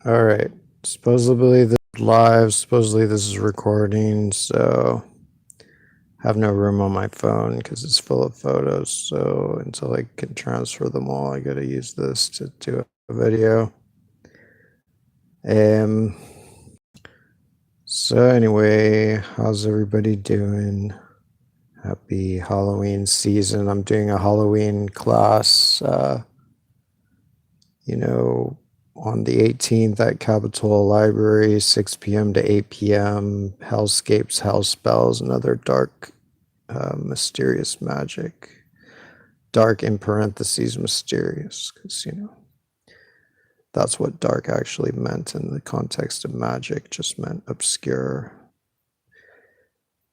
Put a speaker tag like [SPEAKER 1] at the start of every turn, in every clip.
[SPEAKER 1] All right. Supposedly this is live. Supposedly this is recording. So I have no room on my phone because it's full of photos. So until I can transfer them all, I got to use this to do a video. Um. So anyway, how's everybody doing? Happy Halloween season. I'm doing a Halloween class. You know, on the 18th at Capitol Library, 6 p.m. to 8 p.m. Hellscapes, Hell Spells, and other dark, mysterious magic. Dark in parentheses, mysterious, because, that's what dark actually meant in the context of magic, just meant obscure.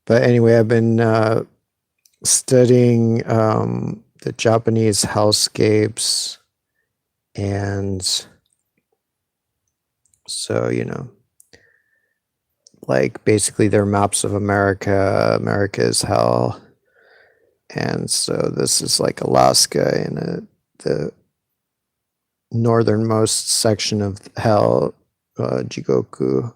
[SPEAKER 1] But anyway, I've been studying the Japanese hellscapes, and so, like basically they're maps of America. America is hell. And so this is like Alaska in the northernmost section of hell, Jigoku.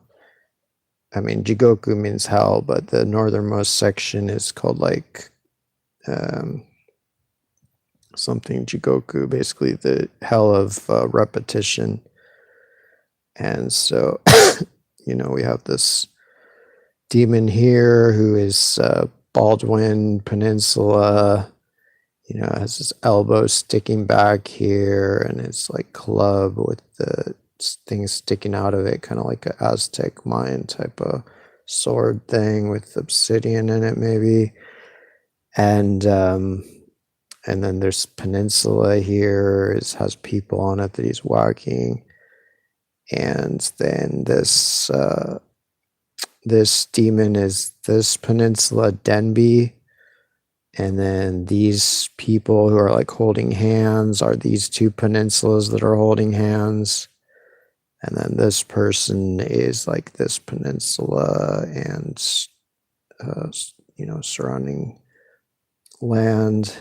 [SPEAKER 1] I mean, Jigoku means hell, but the northernmost section is called like something Jigoku, basically the hell of repetition. And so, we have this demon here who is Baldwin Peninsula, has his elbow sticking back here and it's like club with the things sticking out of it, kind of like an Aztec Mayan type of sword thing with obsidian in it maybe. And then there's Peninsula here, has people on it that he's whacking. And then this demon is this Peninsula Denby. And then these people who are like holding hands are these two peninsulas that are holding hands. And then this person is like this peninsula and, surrounding land.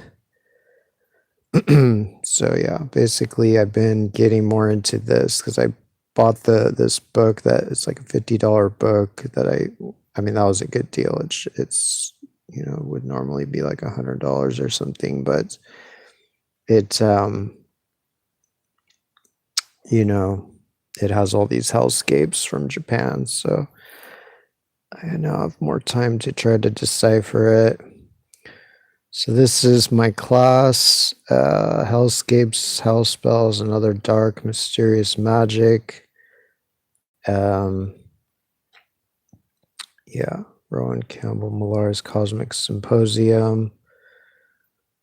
[SPEAKER 1] So yeah, basically I've been getting more into this because I bought this book that it's like a $50 book that I mean, that was a good deal. It's would normally be like $100 or something, but it it has all these hellscapes from Japan, so I now have more time to try to decipher it. So this is my class, hellscapes, hell spells, and other dark, mysterious magic. Yeah, Rowan Campbell Millar's Cosmic Symposium.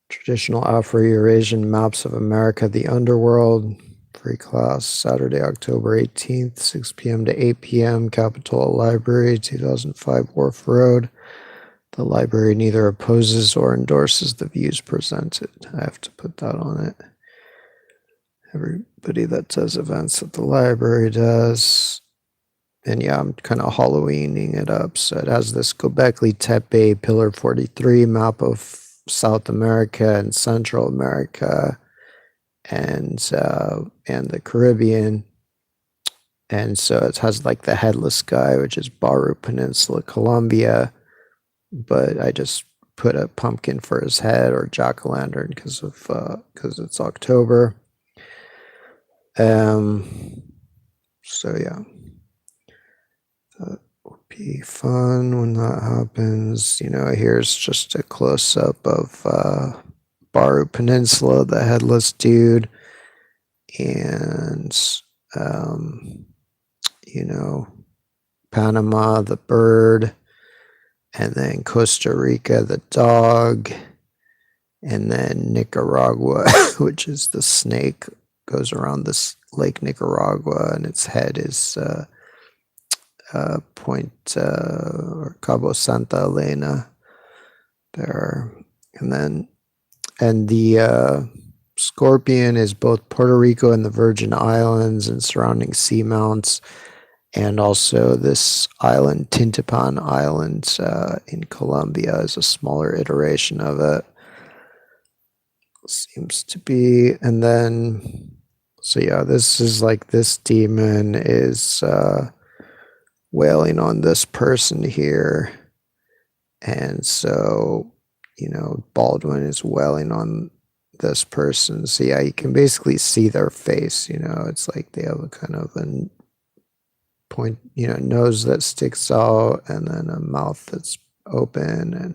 [SPEAKER 1] Traditional Afro-Eurasian Maps of America, the Underworld. Free class, Saturday, October 18th, 6 p.m. to 8 p.m., Capitol Library, 2005 Wharf Road. The library neither opposes or endorses the views presented. I have to put that on it. Everybody that does events at the library does. And yeah, I'm kind of Halloweening it up. So it has this Göbekli Tepe Pillar 43 map of South America and Central America and the Caribbean. And so it has like the headless guy, which is Baru Peninsula, Colombia. But I just put a pumpkin for his head or jack-o'-lantern because it's October. So yeah, that would be fun when that happens. Here's just a close-up of Baru Peninsula, the headless dude, and Panama, the bird, and then Costa Rica, the dog, and then Nicaragua, which is the snake, goes around this Lake Nicaragua, and its head is Point or Cabo Santa Elena there. And the scorpion is both Puerto Rico and the Virgin Islands and surrounding seamounts, and also this island, Tintipan Island, in Colombia, is a smaller iteration of it. Seems to be. And then So yeah, this is like this demon is wailing on this person here. And so, Baldwin is wailing on this person. So yeah, you can basically see their face, it's like they have a kind of a point, nose that sticks out and then a mouth that's open, and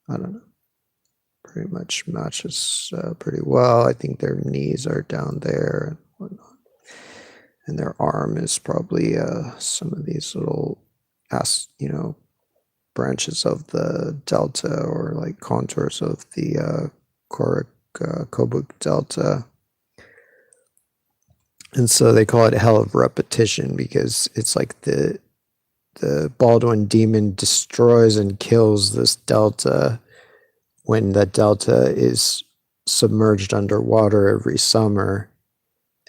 [SPEAKER 1] I don't know, pretty much matches pretty well. I think their knees are down there and whatnot. And their arm is probably some of these little, branches of the delta, or like contours of the Kobuk delta. And so they call it hell of repetition, because it's like the Baldwin demon destroys and kills this delta when the delta is submerged underwater every summer,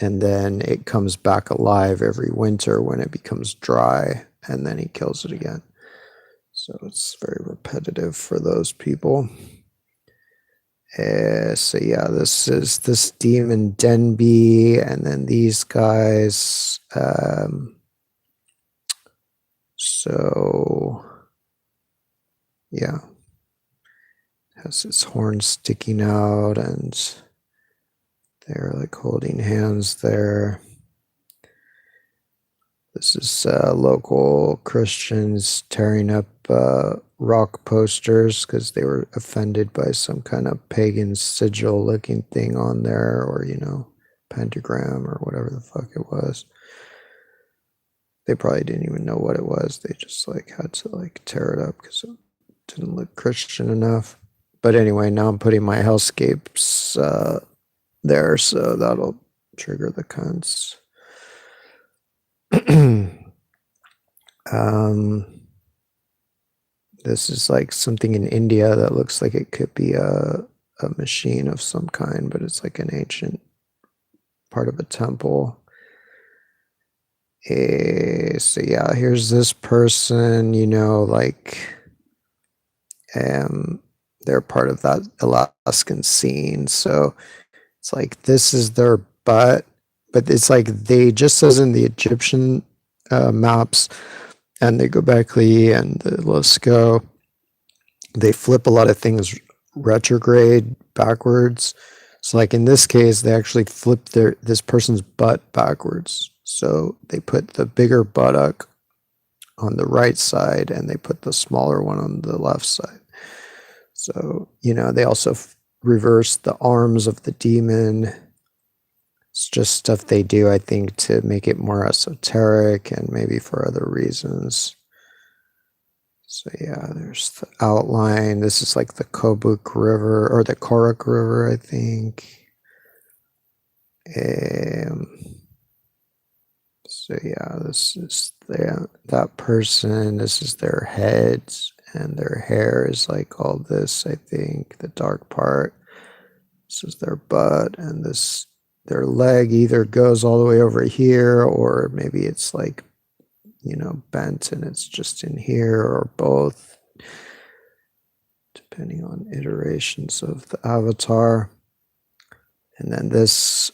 [SPEAKER 1] and then it comes back alive every winter when it becomes dry, and then he kills it again. So it's very repetitive for those people. So yeah, this is this demon Denby, and then these guys. So yeah, has its horns sticking out, and they're like holding hands there. This is local Christians tearing up rock posters because they were offended by some kind of pagan sigil looking thing on there, or, pentagram or whatever the fuck it was. They probably didn't even know what it was. They just like had to like tear it up because it didn't look Christian enough. But anyway, now I'm putting my hellscapes there, so that'll trigger the cunts. This is like something in India that looks like it could be a machine of some kind, but it's like an ancient part of a temple. So yeah, here's this person, they're part of that Alaskan scene. So it's like this is their butt, but it's like they, just as in the Egyptian maps and the Göbekli and the Lascaux, they flip a lot of things retrograde backwards. So like in this case, they actually flip this person's butt backwards. So they put the bigger buttock on the right side and they put the smaller one on the left side. So, they also reverse the arms of the demon. It's just stuff they do, I think, to make it more esoteric and maybe for other reasons. So yeah, there's the outline. This is like the Kobuk River, or the Korak River, I think. So yeah, this is that person. This is their heads, and their hair is like all this, I think, the dark part. This is their butt, and their leg either goes all the way over here, or maybe it's like, bent and it's just in here, or both, depending on iterations of the avatar. And then this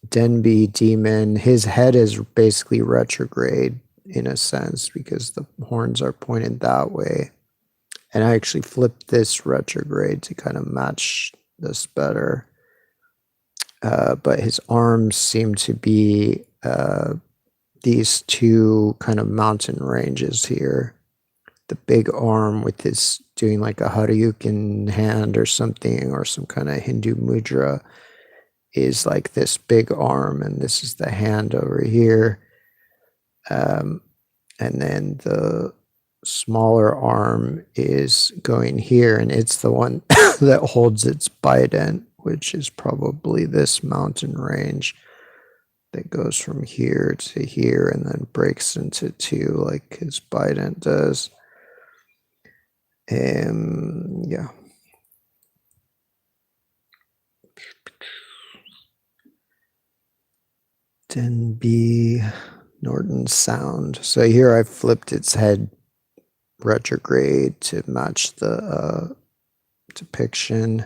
[SPEAKER 1] Denby demon, his head is basically retrograde in a sense because the horns are pointed that way. And I actually flipped this retrograde to kind of match this better. But his arms seem to be these two kind of mountain ranges here. The big arm with his doing like a Haryukin hand or something, or some kind of Hindu mudra, is like this big arm, and this is the hand over here. And then the smaller arm is going here, and it's the one that holds its bident, which is probably this mountain range that goes from here to here and then breaks into two like his bident does. Yeah. Denby Norton Sound. So here I flipped its head retrograde to match the depiction.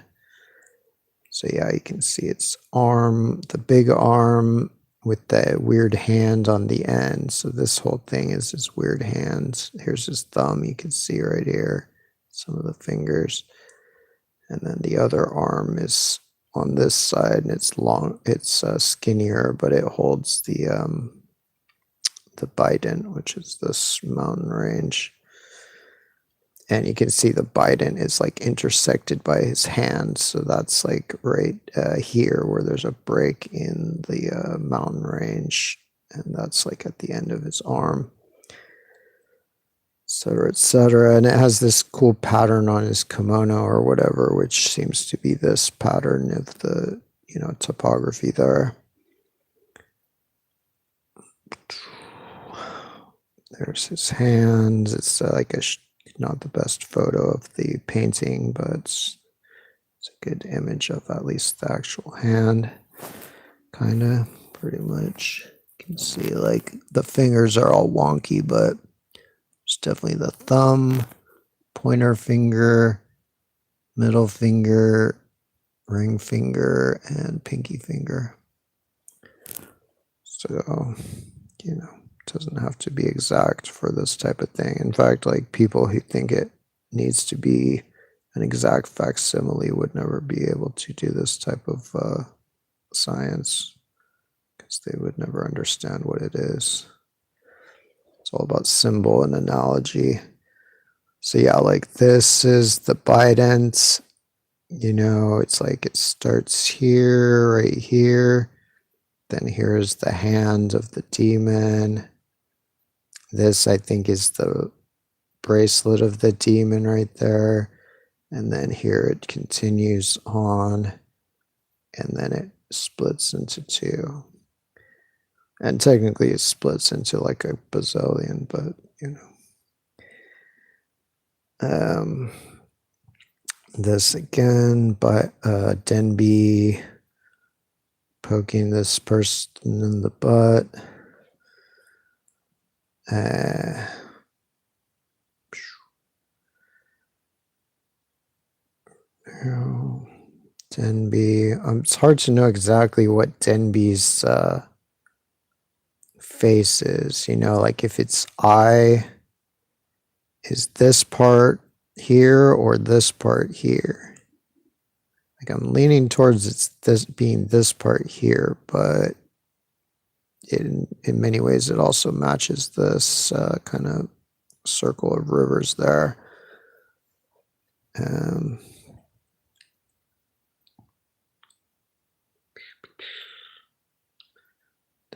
[SPEAKER 1] So yeah, you can see its arm, the big arm with the weird hand on the end. So this whole thing is his weird hand. Here's his thumb, you can see right here, some of the fingers. And then the other arm is on this side, and it's long, it's skinnier, but it holds the Biden, which is this mountain range. And you can see the Biden is like intersected by his hand. So that's like right here where there's a break in the mountain range. And that's like at the end of his arm, etc., etc. And it has this cool pattern on his kimono or whatever, which seems to be this pattern of the, topography there. There's his hands. It's like not the best photo of the painting, but it's a good image of at least the actual hand. Kind of, pretty much. You can see like the fingers are all wonky, but it's definitely the thumb, pointer finger, middle finger, ring finger, and pinky finger. So, it doesn't have to be exact for this type of thing. In fact, like people who think it needs to be an exact facsimile would never be able to do this type of science because they would never understand what it is. It's all about symbol and analogy. So yeah, like this is the bident. It's like it starts here, right here. Then here's the hand of the demon. This, I think, is the bracelet of the demon right there. And then here it continues on, and then it splits into two. And technically it splits into like a bazillion, but this again, but Denby poking this person in the butt. Denby. It's hard to know exactly what Denby's face is. Like if its eye is this part here or this part here. Like I'm leaning towards it's this being this part here, but in many ways it also matches this kind of circle of rivers there.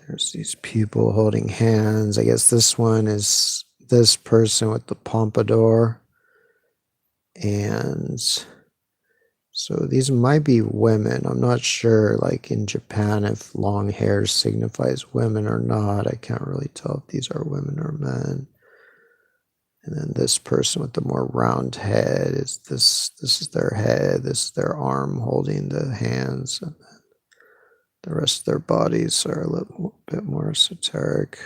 [SPEAKER 1] There's these people holding hands. I guess this one is this person with the pompadour. And so these might be women. I'm not sure, like in Japan, if long hair signifies women or not. I can't really tell if these are women or men. And then this person with the more round head is this is their head, this is their arm holding the hands, and then the rest of their bodies are a little bit more esoteric.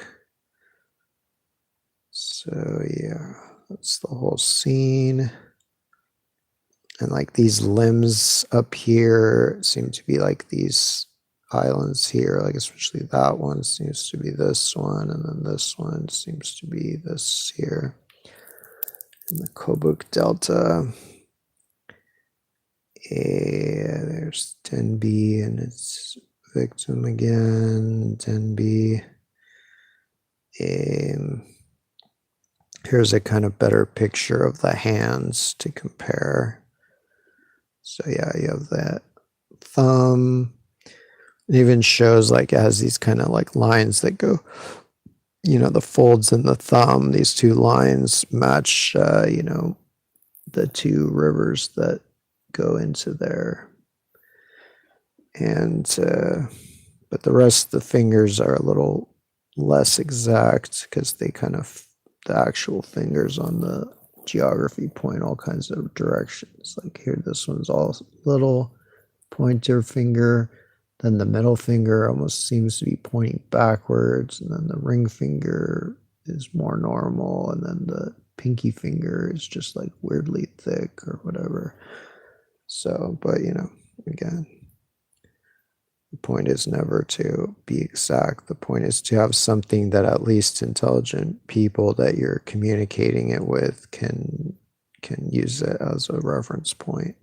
[SPEAKER 1] So yeah, that's the whole scene. And like these limbs up here seem to be like these islands here, like especially that one seems to be this one, and then this one seems to be this here in the Kobuk Delta. There's Denby and its victim again, Denby. Here's a kind of better picture of the hands to compare. So yeah, you have that thumb. It even shows like it has these kind of like lines that go, the folds in the thumb. These two lines match, the two rivers that go into there. And, but the rest of the fingers are a little less exact because they kind of, the actual fingers on the geography point all kinds of directions. Like here, this one's all little pointer finger. Then the middle finger almost seems to be pointing backwards. And then the ring finger is more normal. And then the pinky finger is just like weirdly thick or whatever. So, but again, The point is never to be exact. The point is to have something that at least intelligent people that you're communicating it with can use it as a reference point.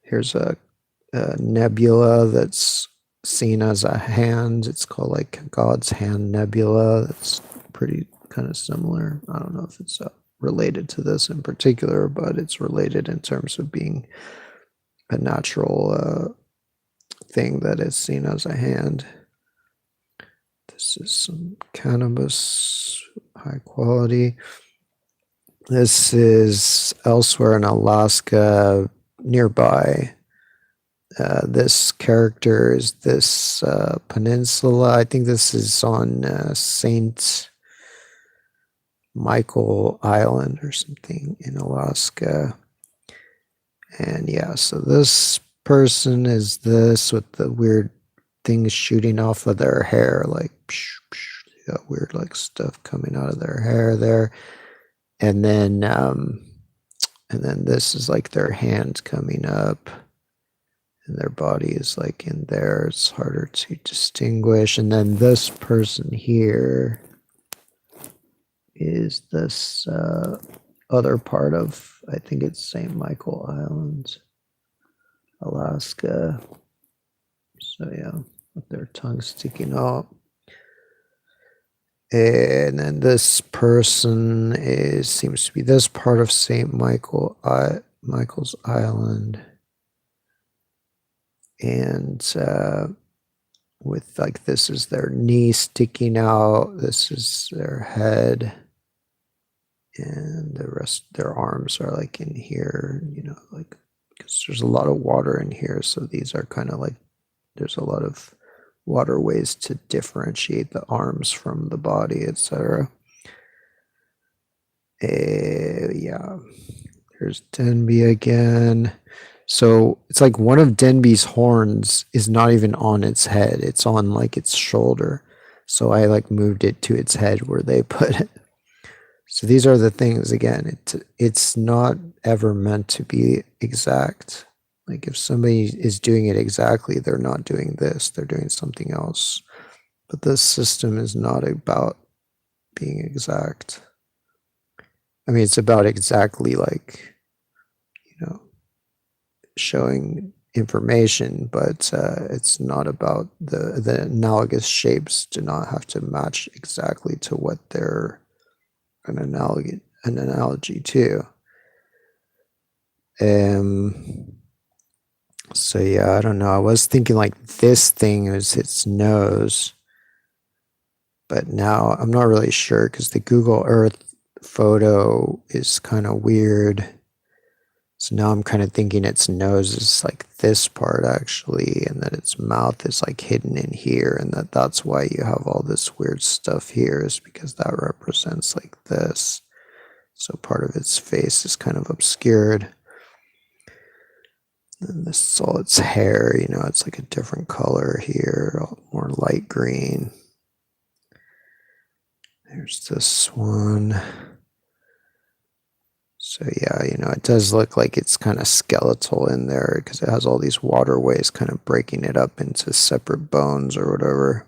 [SPEAKER 1] Here's a nebula that's seen as a hand. It's called like God's Hand Nebula. That's pretty kind of similar. I don't know if it's related to this in particular, but it's related in terms of being a natural thing that is seen as a hand. This is some cannabis, high quality. This is elsewhere in Alaska, nearby. This character is this peninsula. I think this is on St. Michael Island or something in Alaska. And yeah, so this person is this with the weird things shooting off of their hair, like psh, psh, got weird like stuff coming out of their hair there. And then this is like their hand coming up. And their body is like in there. It's harder to distinguish. And then this person here is this other part of, I think it's St. Michael Island, Alaska. So yeah, with their tongue sticking out. And then this person seems to be this part of St. Michael's Island. And with like this is their knee sticking out, this is their head, and the rest their arms are like in here, like because there's a lot of water in here, so these are kind of like there's a lot of waterways to differentiate the arms from the body, etc. Yeah, here's Denby again. So it's like one of Denby's horns is not even on its head. It's on like its shoulder. So I like moved it to its head where they put it. So these are the things, again, it's not ever meant to be exact. Like if somebody is doing it exactly, they're not doing this, they're doing something else. But this system is not about being exact. I mean, it's about exactly like, showing information, but it's not about the analogous shapes do not have to match exactly to what they're an analogy to. So yeah, I don't know. I was thinking like this thing is its nose, but now I'm not really sure because the Google Earth photo is kind of weird. So now I'm kind of thinking its nose is like this part actually, and that its mouth is like hidden in here, and that's why you have all this weird stuff here, is because that represents like this. So part of its face is kind of obscured. And this is all its hair, it's like a different color here, more light green. There's this one. So yeah, it does look like it's kind of skeletal in there because it has all these waterways kind of breaking it up into separate bones or whatever.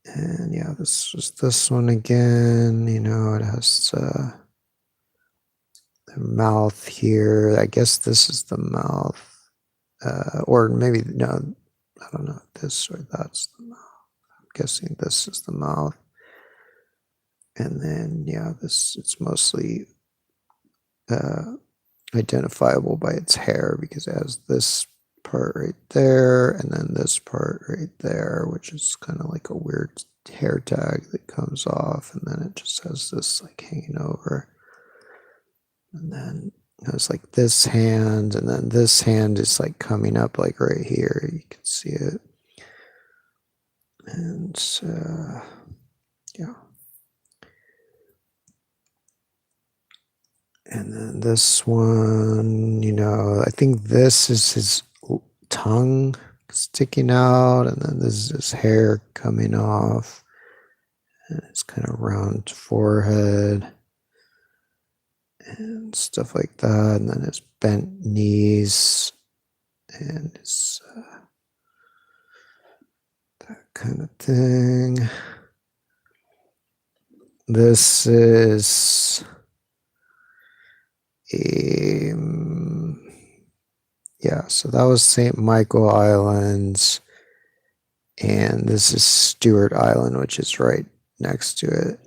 [SPEAKER 1] And yeah, this is this one again, it has the mouth here. I guess this is the mouth. Or maybe, no, I don't know, this or that's the mouth. I'm guessing this is the mouth. And then, yeah, it's mostly identifiable by its hair because it has this part right there and then this part right there, which is kind of like a weird hair tag that comes off, and then it just has this like hanging over. And then it's like this hand, and then this hand is like coming up like right here. You can see it. And yeah. And then this one, I think this is his tongue sticking out, and then this is his hair coming off, and it's kind of round forehead and stuff like that, and then his bent knees, and it's that kind of thing. This is yeah, so that was St. Michael Islands, and this is Stewart Island, which is right next to it.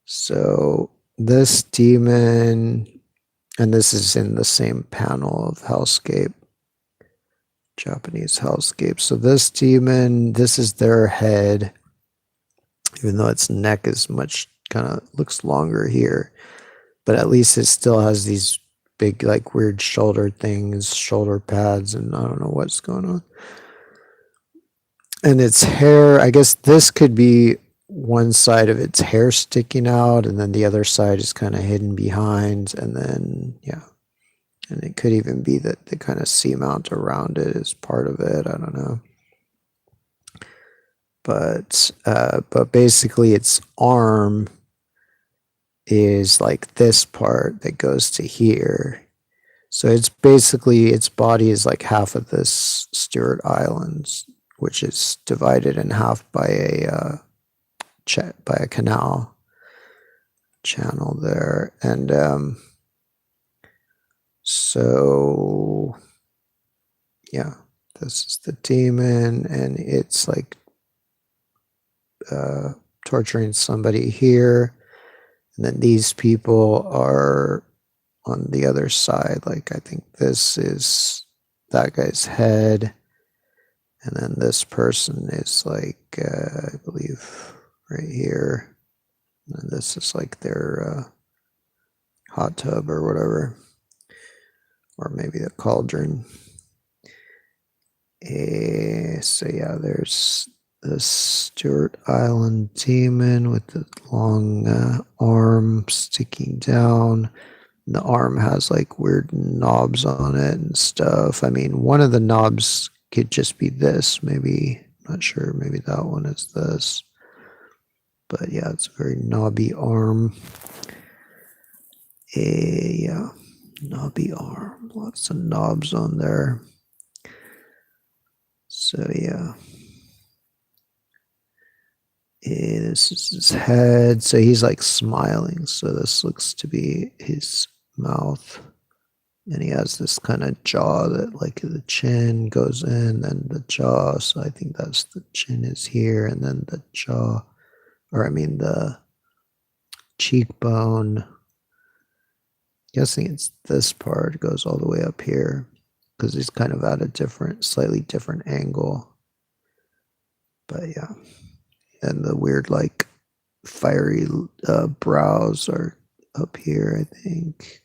[SPEAKER 1] So this demon, and this is in the same panel of Hellscape, Japanese Hellscape. So this demon, this is their head, even though its neck is much kind of looks longer here, but at least it still has these big, like weird shoulder things, shoulder pads, and I don't know what's going on. And its hair, I guess this could be one side of its hair sticking out, and then the other side is kind of hidden behind, and then, yeah. And it could even be that the kind of seamount around it is part of it. I don't know. But basically its arm is like this part that goes to here. So it's basically, its body is like half of this Stewart Islands, which is divided in half by a canal channel there. And so yeah, this is the demon, and it's like torturing somebody here, and then these people are on the other side. Like, I think this is that guy's head, and then this person is like, I believe right here, and this is like their hot tub or whatever, or maybe the cauldron. So yeah, there's the Stewart Island demon with the long arm sticking down. And the arm has like weird knobs on it and stuff. I mean, one of the knobs could just be this, maybe. Not sure. Maybe that one is this. But yeah, it's a very knobby arm. Yeah, knobby arm. Lots of knobs on there. So yeah. This is his head. So he's like smiling. So this looks to be his mouth. And he has this kind of jaw that, like, the chin goes in, then the jaw. So I think that's the chin is here, and then the jaw, or I mean the cheekbone. Guessing it's this part goes all the way up here because he's kind of at a different, slightly different angle. But yeah, and the weird, like, fiery brows are up here, I think,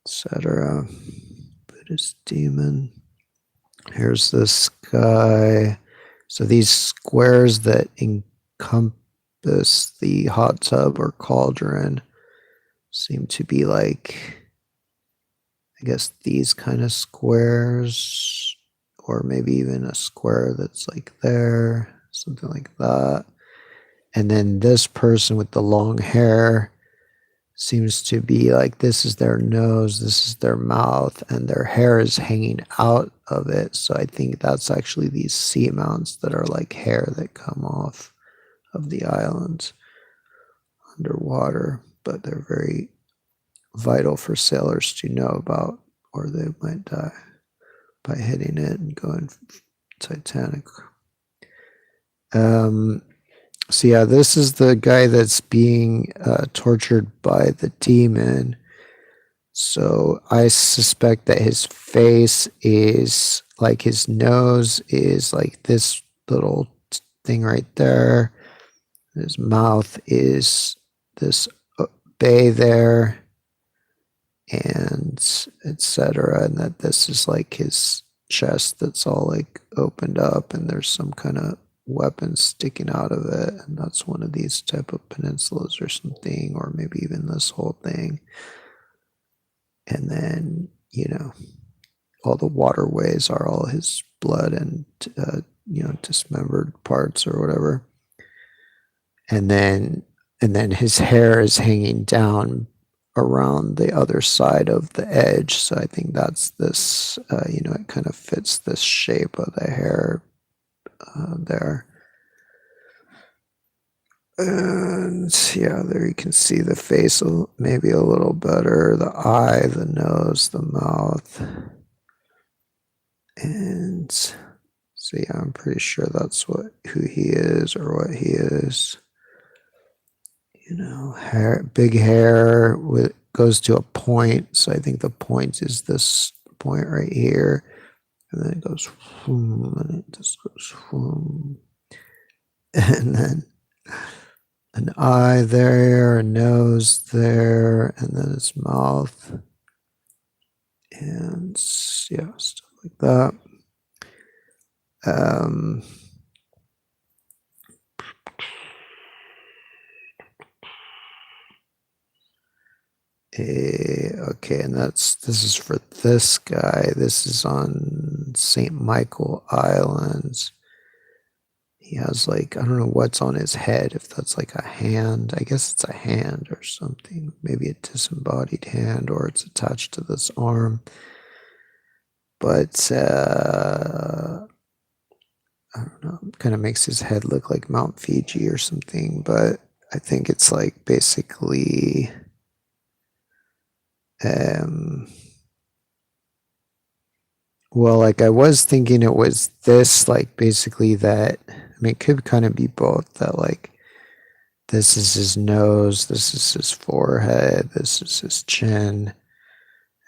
[SPEAKER 1] etc. Buddhist demon. Here's this guy. So these squares that encompass the hot tub or cauldron seem to be like, I guess, these kind of squares, or maybe even a square that's like there, something like that. And then this person with the long hair seems to be like, this is their nose, this is their mouth, and their hair is hanging out of it. So I think that's actually these seamounts that are like hair that come off of the islands underwater, but they're very vital for sailors to know about, or they might die by hitting it and going Titanic. So yeah, this is the guy that's being tortured by the demon. So I suspect that his face is like, his nose is like this little thing right there. His mouth is this bay there, and etc. And that this is like his chest that's all like opened up, and there's some kind of weapon sticking out of it, and that's one of these type of peninsulas or something, or maybe even this whole thing. And then, all the waterways are all his blood and dismembered parts or whatever. And then his hair is hanging down around the other side of the edge. So I think that's this, it kind of fits this shape of the hair there. And yeah, there you can see the face maybe a little better, the eye, the nose, the mouth. And so yeah, I'm pretty sure that's who he is or what he is. Hair, big hair goes to a point. So I think the point is this point right here. And then it goes, and it just goes, and then an eye there, a nose there, and then his mouth. And yeah, stuff like that. Okay, and this is for this guy. This is on St. Michael Islands. He has I don't know what's on his head, if that's like a hand. I guess it's a hand or something. Maybe a disembodied hand, or it's attached to this arm. But I don't know, kind of makes his head look like Mount Fiji or something. But I think it's basically well, I was thinking it was this, basically that, it could kind of be both, that this is his nose, this is his forehead, this is his chin,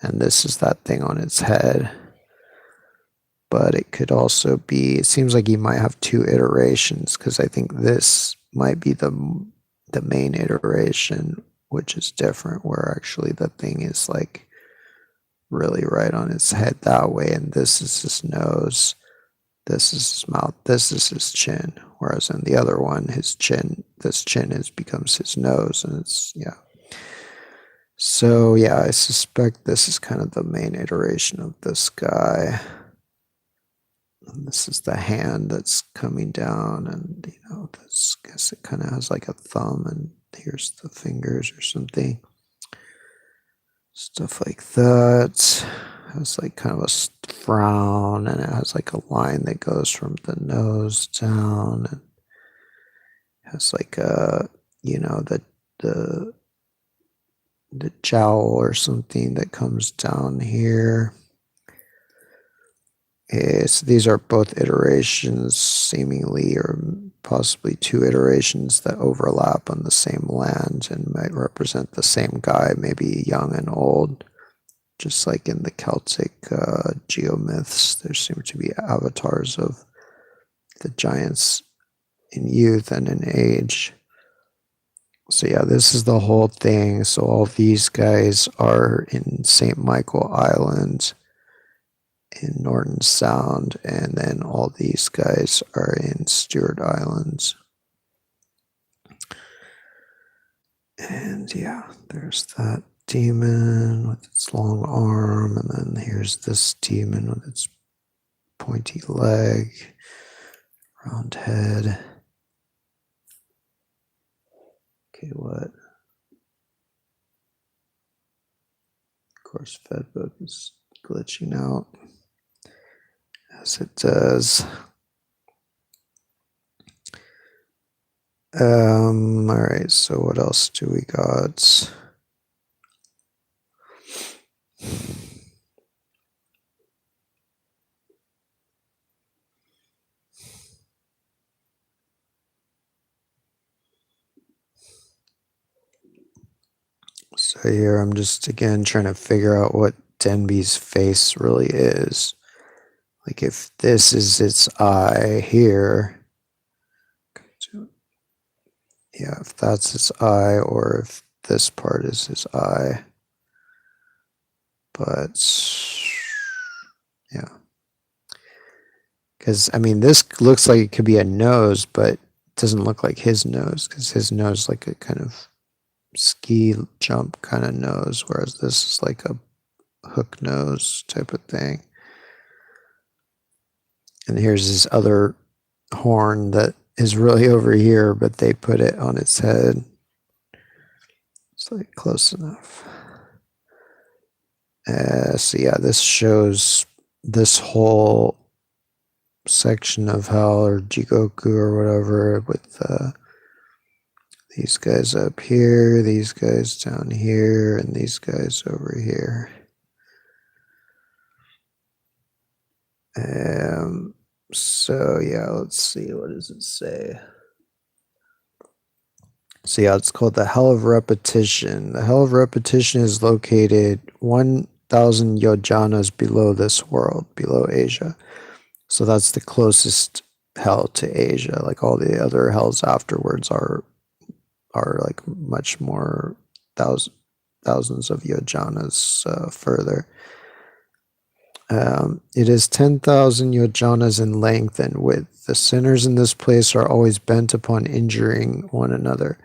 [SPEAKER 1] and this is that thing on his head. But it could also be, it seems like he might have two iterations, because I think this might be the main iteration, which is different, where actually the thing is really right on his head that way, and this is his nose, this is his mouth, this is his chin, whereas in the other one, this chin becomes his nose, and yeah. So yeah, I suspect this is kind of the main iteration of this guy. And this is the hand that's coming down, and this, I guess it kind of has like a thumb, and here's the fingers or something. Stuff like that. It has kind of a frown, and it has a line that goes from the nose down, and it has a, the jowl or something that comes down here. So these are both iterations, seemingly, or possibly two iterations that overlap on the same land and might represent the same guy, maybe young and old. Just like in the Celtic geomyths, there seem to be avatars of the giants in youth and in age. So yeah, this is the whole thing. So all these guys are in St. Michael Island in Norton Sound, and then all these guys are in Stewart Islands. And yeah, there's that demon with its long arm, and then here's this demon with its pointy leg, round head. Okay, what? Of course, Fedbook is glitching out, as it does. All right, so what else do we got? So here I'm just again trying to figure out what Denby's face really is. If this is its eye here, yeah, if that's his eye, or if this part is his eye. But yeah, because this looks like it could be a nose, but it doesn't look like his nose, because his nose is like a kind of ski jump kind of nose, whereas this is like a hook nose type of thing. And here's his other horn that is really over here, but they put it on its head. It's close enough. So yeah, this shows this whole section of hell, or Jigoku or whatever, with these guys up here, these guys down here, and these guys over here. So yeah, let's see, what does it say? So yeah, it's called the Hell of Repetition. The Hell of Repetition is located 1,000 yojanas below this world, below Asia. So that's the closest hell to Asia. Like all the other hells afterwards are like much more thousands of yojanas further. It is 10,000 yojanas in length and width. The sinners in this place are always bent upon injuring one another.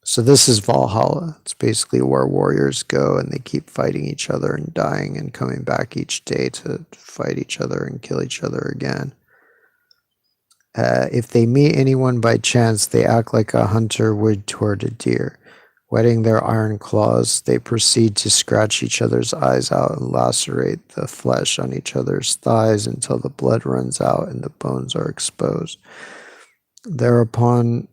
[SPEAKER 1] So this is Valhalla. It's basically where warriors go and they keep fighting each other and dying and coming back each day to fight each other and kill each other again. If they meet anyone by chance, they act like a hunter would toward a deer. Whetting their iron claws, they proceed to scratch each other's eyes out and lacerate the flesh on each other's thighs until the blood runs out and the bones are exposed. Thereupon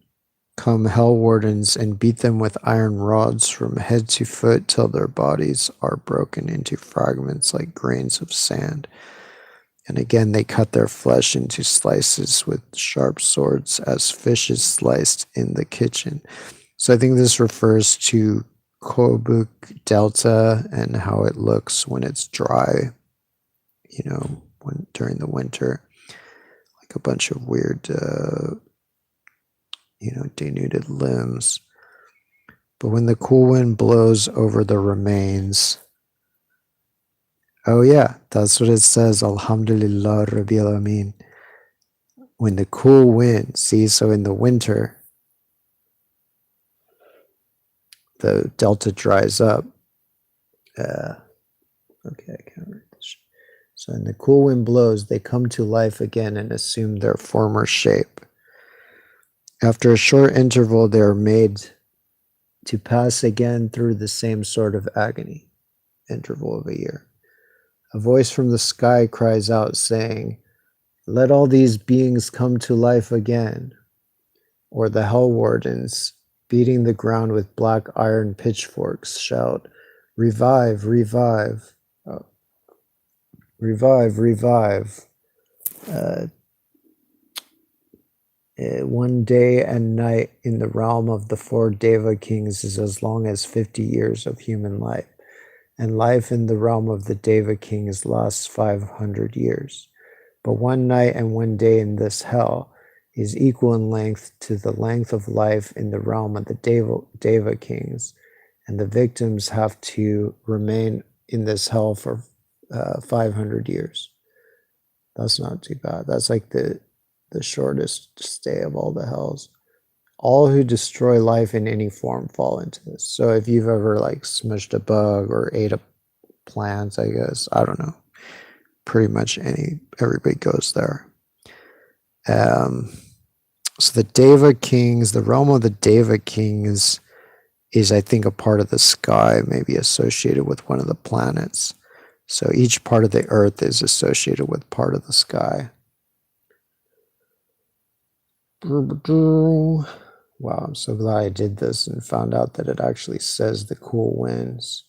[SPEAKER 1] come hell wardens and beat them with iron rods from head to foot till their bodies are broken into fragments like grains of sand. And again, they cut their flesh into slices with sharp swords as fish is sliced in the kitchen. So I think this refers to Kobuk Delta and how it looks when it's dry, when during the winter, like a bunch of weird, denuded limbs. But when the cool wind blows over the remains, oh yeah, that's what it says, Alhamdulillah Rabbil Alameen. When the cool wind, see, so in the winter, the delta dries up. Okay, I can't read this. So when the cool wind blows, they come to life again and assume their former shape. After a short interval, they are made to pass again through the same sort of agony, interval of a year. A voice from the sky cries out, saying, "Let all these beings come to life again." Or the hell wardens, beating the ground with black iron pitchforks, shout, "Revive, revive, revive, revive." One day and night in the realm of the 4 Deva kings is as long as 50 years of human life, and life in the realm of the Deva kings lasts 500 years. But one night and one day in this hell is equal in length to the length of life in the realm of the Deva kings, and the victims have to remain in this hell for 500 years. That's not too bad. That's like the shortest stay of all the hells. All who destroy life in any form fall into this. So if you've ever like smushed a bug or ate a plant, I guess, I don't know, pretty much everybody goes there. So the Deva kings, the realm of the Deva kings is I think a part of the sky, maybe associated with one of the planets. So each part of the earth is associated with part of the sky. Wow, I'm so glad I did this and found out that it actually says the cool winds.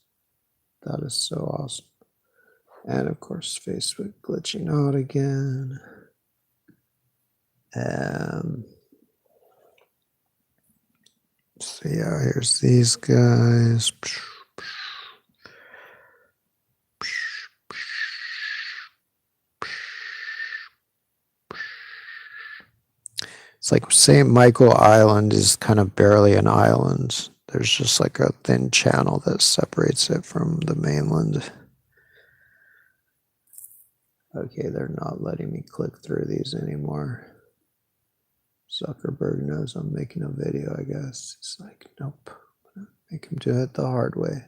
[SPEAKER 1] That is so awesome. And of course, Facebook glitching out again. So yeah, here's these guys. It's like St. Michael Island is kind of barely an island. There's just like a thin channel that separates it from the mainland. Okay, they're not letting me click through these anymore. Zuckerberg knows I'm making a video, I guess. It's like, nope, I'm gonna make him do it the hard way.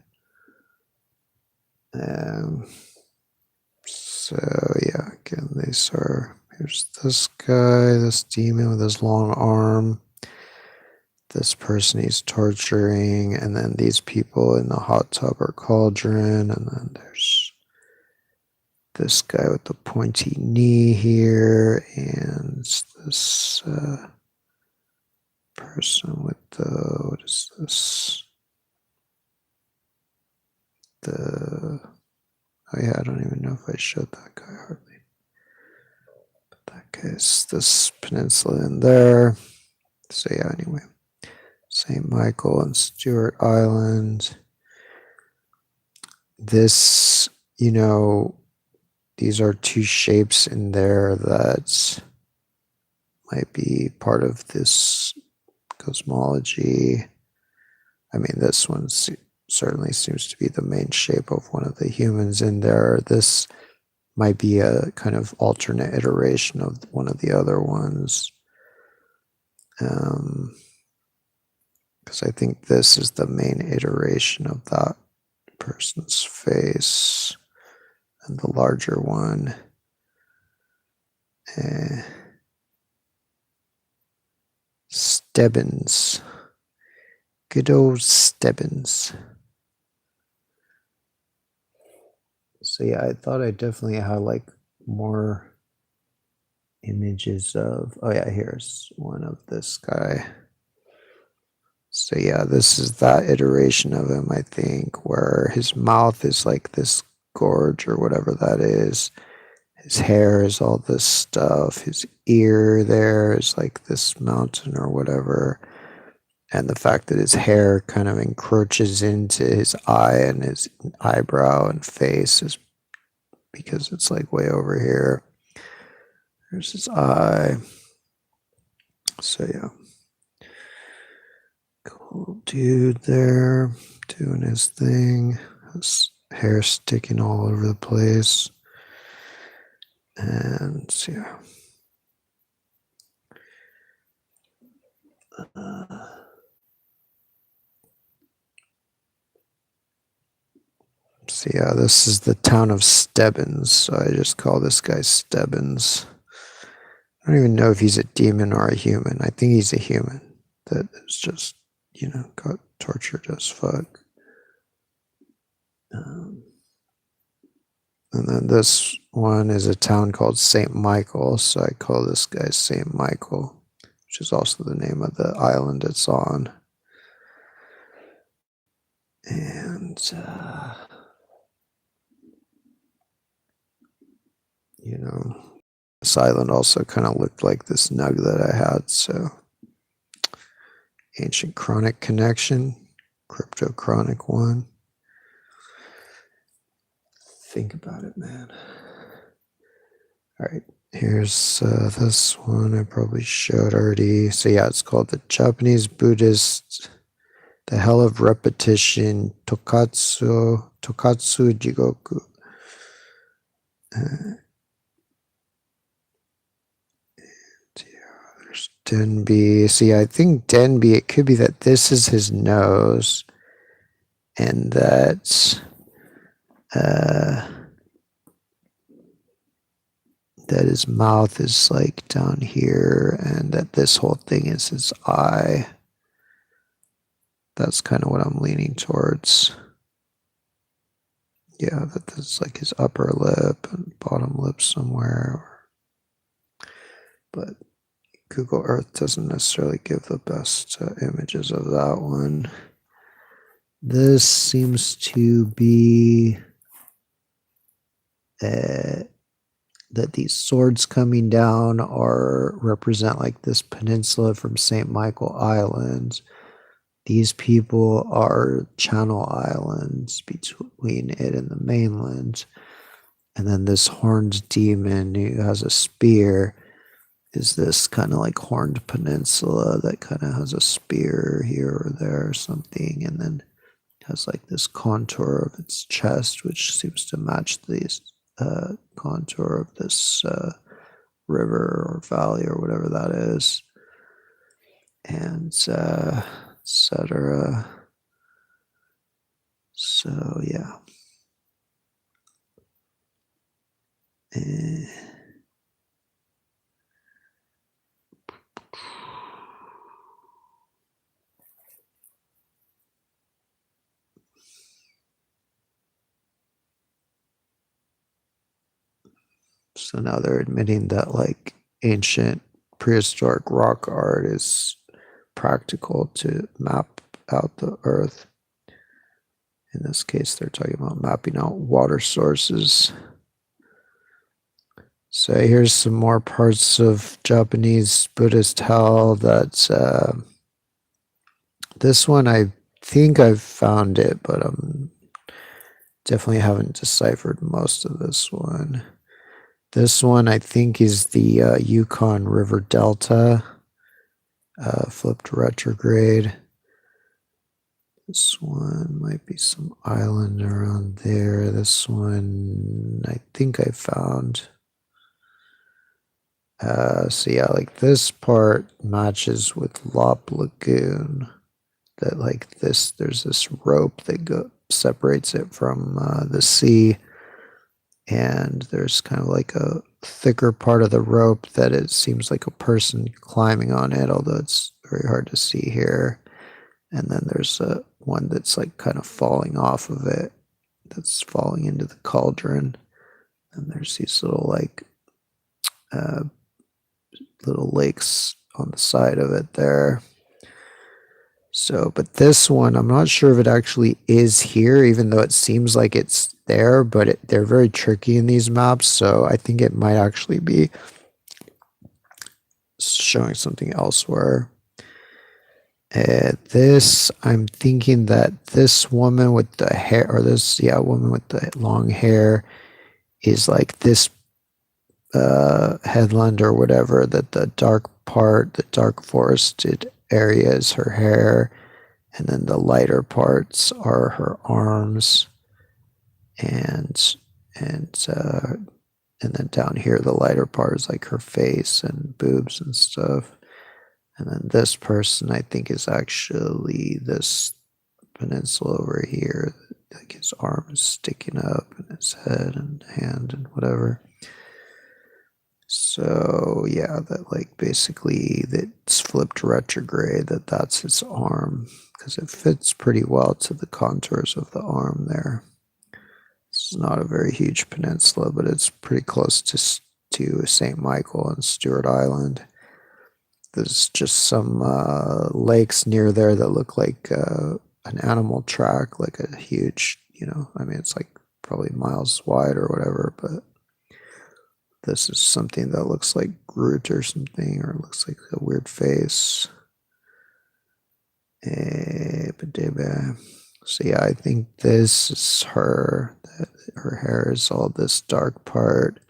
[SPEAKER 1] So yeah, again, these are, here's this guy, this demon with his long arm. this person he's torturing, and then these people in the hot tub or cauldron, and then there's this guy with the pointy knee here, and this person with the, what is this? Oh yeah, I don't even know if I showed that guy hardly. But that guy's this peninsula in there. So yeah, anyway. St. Michael and Stewart Island. This, these are two shapes in there that might be part of this cosmology. I mean, this one certainly seems to be the main shape of one of the humans in there. This might be a kind of alternate iteration of one of the other ones. Because I think this is the main iteration of that person's face, and the larger one. Stebbins. Good old Stebbins. So yeah, I thought I definitely had like more images of, oh yeah, here's one of this guy. So yeah, this is that iteration of him, I think, where his mouth is like this gorge or whatever that is. His hair is all this stuff. His ear there is like this mountain or whatever. And the fact that his hair kind of encroaches into his eye and his eyebrow and face is because it's like way over here. There's his eye. So yeah. Cool dude there doing his thing. His hair sticking all over the place. And yeah. So yeah, this is the town of Stebbins. So I just call this guy Stebbins. I don't even know if he's a demon or a human. I think he's a human that is just, got tortured as fuck. And then this one is a town called St. Michael. So I call this guy St. Michael, which is also the name of the island it's on. And, this island also kind of looked like this nug that I had. So ancient chronic connection, crypto chronic one. Think about it, man. All right, here's this one I probably showed already. So yeah, it's called the Japanese Buddhist, the Hell of Repetition, Tokatsu Jigoku. There's Denby. See, I think Denby, it could be that this is his nose, and that that his mouth is like down here, and that this whole thing is his eye. That's kind of what I'm leaning towards. Yeah, that this is like his upper lip and bottom lip somewhere. But Google Earth doesn't necessarily give the best images of that one. This seems to be that these swords coming down represent like this peninsula from St. Michael Island. These people are channel islands between it and the mainland. And then this horned demon who has a spear is this kind of like horned peninsula that kind of has a spear here or there or something, and then has like this contour of its chest, which seems to match this contour of this river or valley or whatever that is, and etc. So yeah. So now they're admitting that like ancient prehistoric rock art is practical to map out the earth. In this case, they're talking about mapping out water sources. So here's some more parts of Japanese Buddhist hell. That's this one. I think I've found it, but definitely haven't deciphered most of this one. This one I think is the Yukon River Delta, flipped retrograde. This one might be some island around there. This one I think I found. So yeah, like this part matches with Lop Lagoon. That like this, there's this rope that separates it from the sea, and there's kind of like a thicker part of the rope that it seems like a person climbing on it, although it's very hard to see here. And then there's one that's like kind of falling off of it, that's falling into the cauldron. And there's these little like little lakes on the side of it there. So, but this one, I'm not sure if it actually is here, even though it seems like it's there, but they're very tricky in these maps. So I think it might actually be showing something elsewhere. This, I'm thinking that this woman with the hair, or this, yeah, woman with the long hair is like this headland or whatever, that the dark part, the dark forested area is her hair, and then the lighter parts are her arms, and and then down here the lighter part is like her face and boobs and stuff. And then this person I think is actually this peninsula over here, like his arm is sticking up and his head and hand and whatever. So yeah, that like basically that's flipped retrograde, that's his arm, because it fits pretty well to the contours of the arm there. It's not a very huge peninsula, but it's pretty close to St. Michael and Stewart Island. There's just some lakes near there that look like an animal track, like a huge, I mean, it's like probably miles wide or whatever, but this is something that looks like Groot or something, or it looks like a weird face. So yeah, I think this is her. Her hair is all this dark part.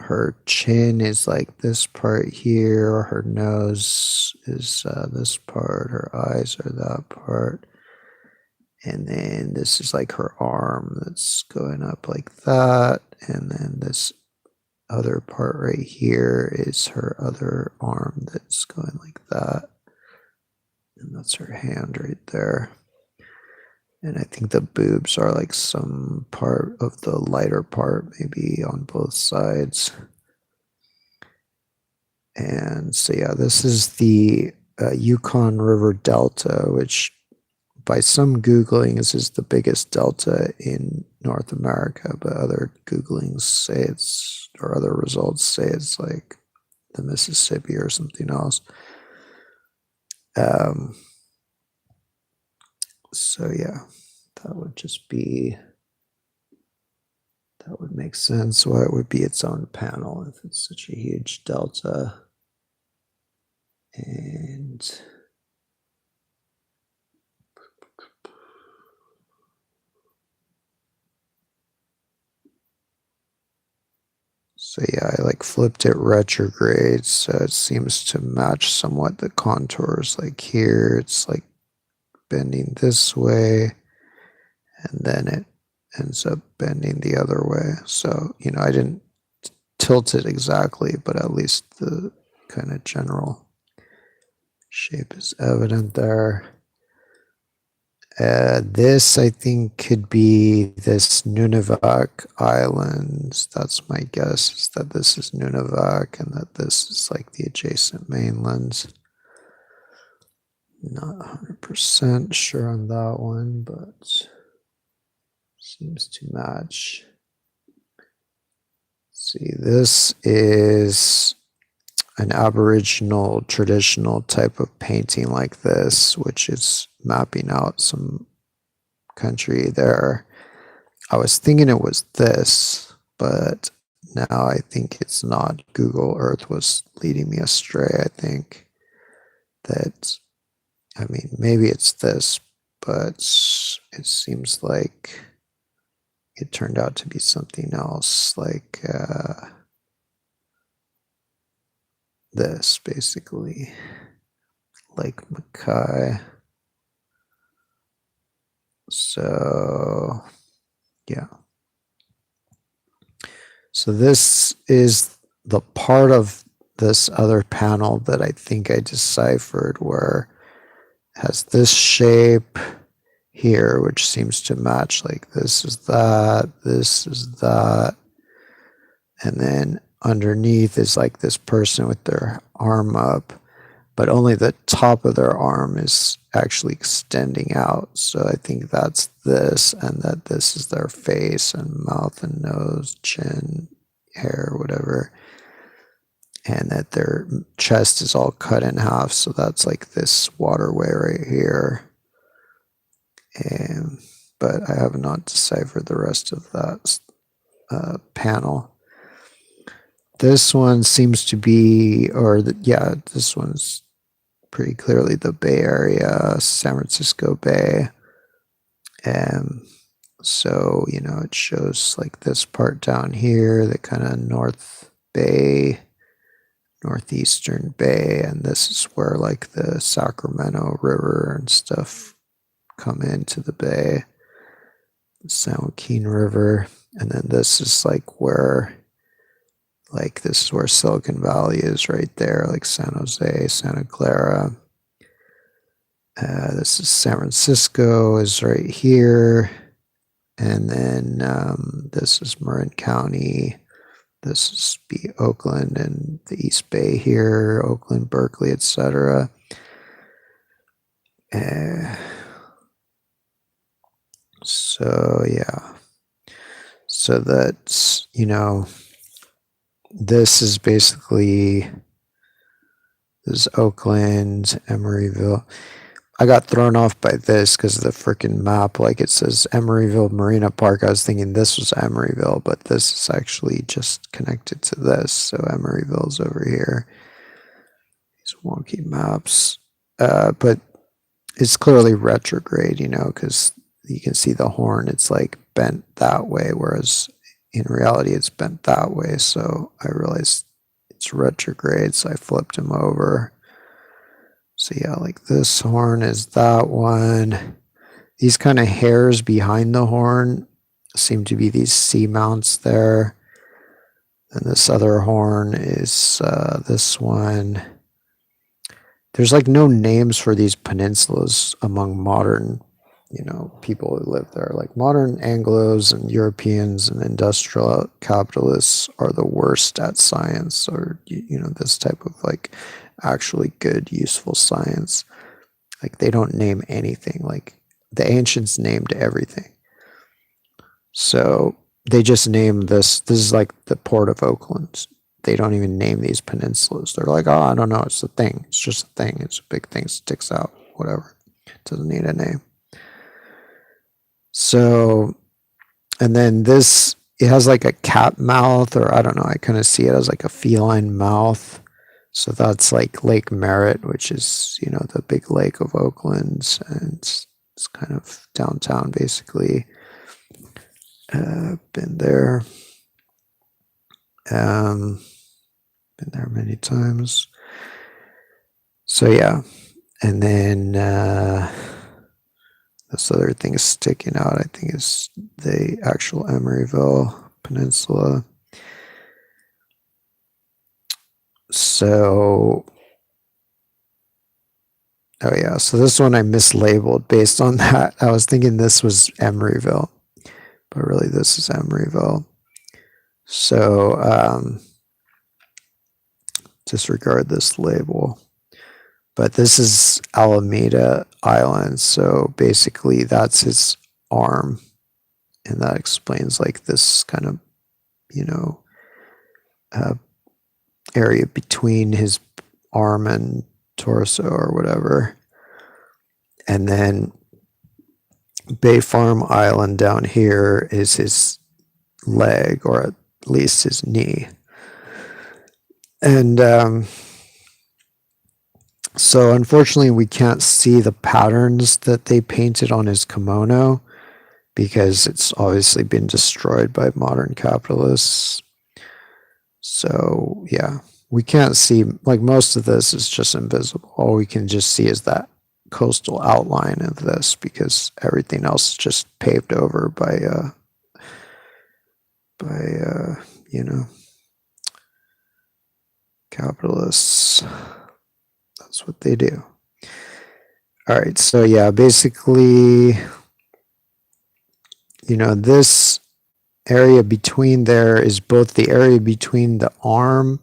[SPEAKER 1] Her chin is like this part here. Her nose is this part. Her eyes are that part. And then this is like her arm that's going up like that. And then this other part right here is her other arm that's going like that. And that's her hand right there. And I think the boobs are like some part of the lighter part, maybe on both sides. And so, yeah, this is the Yukon River Delta, which by some Googlings is the biggest delta in North America, but other Googlings say it's, or other results say it's like the Mississippi or something else. So yeah, that would just be, that would make sense why it would be its own panel if it's such a huge delta. And so yeah, I like flipped it retrograde, so it seems to match somewhat the contours. Like here, it's like bending this way, and then it ends up bending the other way. So, I didn't tilt it exactly, but at least the kind of general shape is evident there. This, I think, could be this Nunavak Islands. That's my guess, is that this is Nunavak and that this is like the adjacent mainlands. Not 100% sure on that one, but seems to match. See, this is an Aboriginal traditional type of painting like this, which is mapping out some country there. I was thinking it was this, but now I think it's not. Google Earth was leading me astray. I think that, I mean, maybe it's this, but it seems like it turned out to be something else, like this, basically. Lake Mackay. So, yeah. So this is the part of this other panel that I think I deciphered, where it has this shape here, which seems to match, like this is that, and then underneath is like this person with their arm up, but only the top of their arm is actually extending out. So I think that's this, and that this is their face and mouth and nose, chin, hair, whatever, and that their chest is all cut in half. So that's like this waterway right here. But I have not deciphered the rest of that panel. This one seems to be, yeah, this one's pretty clearly the Bay Area, San Francisco Bay. So, you know, it shows like this part down here, the kind of North Bay, Northeastern Bay, and this is where like the Sacramento River and stuff come into the bay, the San Joaquin River. And then this is like where, like this is where Silicon Valley is right there, like San Jose, Santa Clara. This is San Francisco is right here. And then this is Marin County. This is Oakland and the East Bay here, Oakland, Berkeley, etc. So yeah. So that's, you know, this is basically, this is Oakland, Emeryville. I got thrown off by this because of the freaking map. Like it says Emeryville Marina Park. I was thinking this was Emeryville, but this is actually just connected to this. So Emeryville's over here. These wonky maps. But it's clearly retrograde, you know, because you can see the horn. It's like bent that way, whereas in reality it's bent that way. So I realized it's retrograde, so I flipped him over. So yeah, like this horn is that one. These kind of hairs behind the horn seem to be these seamounts there. And this other horn is this one. There's like no names for these peninsulas among modern, you know, people who live there. Like modern Anglos and Europeans and industrial capitalists are the worst at science, or, you know, this type of like actually good, useful science. Like they don't name anything. Like the ancients named everything. So they just name this. This is like the port of Oakland. They don't even name these peninsulas. They're like, oh, I don't know. It's a thing. It's just a thing. It's a big thing. It sticks out. Whatever. It doesn't need a name. So, and then this, it has like a cat mouth, or I don't know. I kind of see it as like a feline mouth. So that's like Lake Merritt, which is, you know, the big lake of Oakland, and it's kind of downtown basically. Been there. Been there many times. So yeah, and then this other thing is sticking out. I think is the actual Emeryville Peninsula. So, oh yeah, so this one I mislabeled based on that. I was thinking this was Emeryville, but really this is Emeryville. So disregard this label. But this is Alameda Island, so basically that's his arm, and that explains like this kind of, you know, uh, area between his arm and torso or whatever. And then Bay Farm Island down here is his leg, or at least his knee. And so unfortunately we can't see the patterns that they painted on his kimono because it's obviously been destroyed by modern capitalists. So yeah, we can't see, like, most of this is just invisible. All we can just see is that coastal outline of this because everything else is just paved over by you know, capitalists. That's what they do. All right, so yeah, basically, you know, this area between there is both the area between the arm,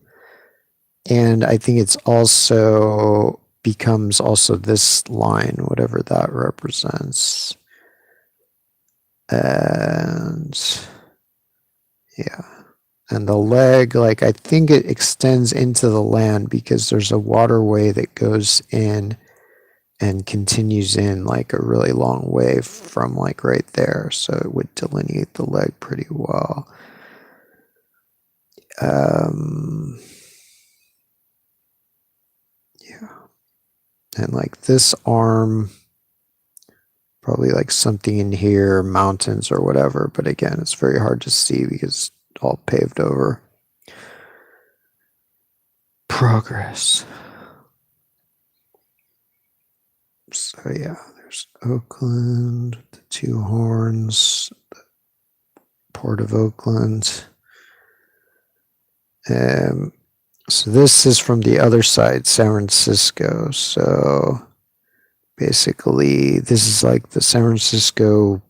[SPEAKER 1] and I think it's also becomes also this line, whatever that represents. And yeah, and the leg, like, I think it extends into the land because there's a waterway that goes in and continues in like a really long way from like right there, so it would delineate the leg pretty well. Yeah, and like this arm, probably like something in here, mountains or whatever, but again, it's very hard to see because it's all paved over. Progress. So yeah, there's Oakland, the two horns, the Port of Oakland. So this is from the other side, San Francisco. So basically, this is like the San Francisco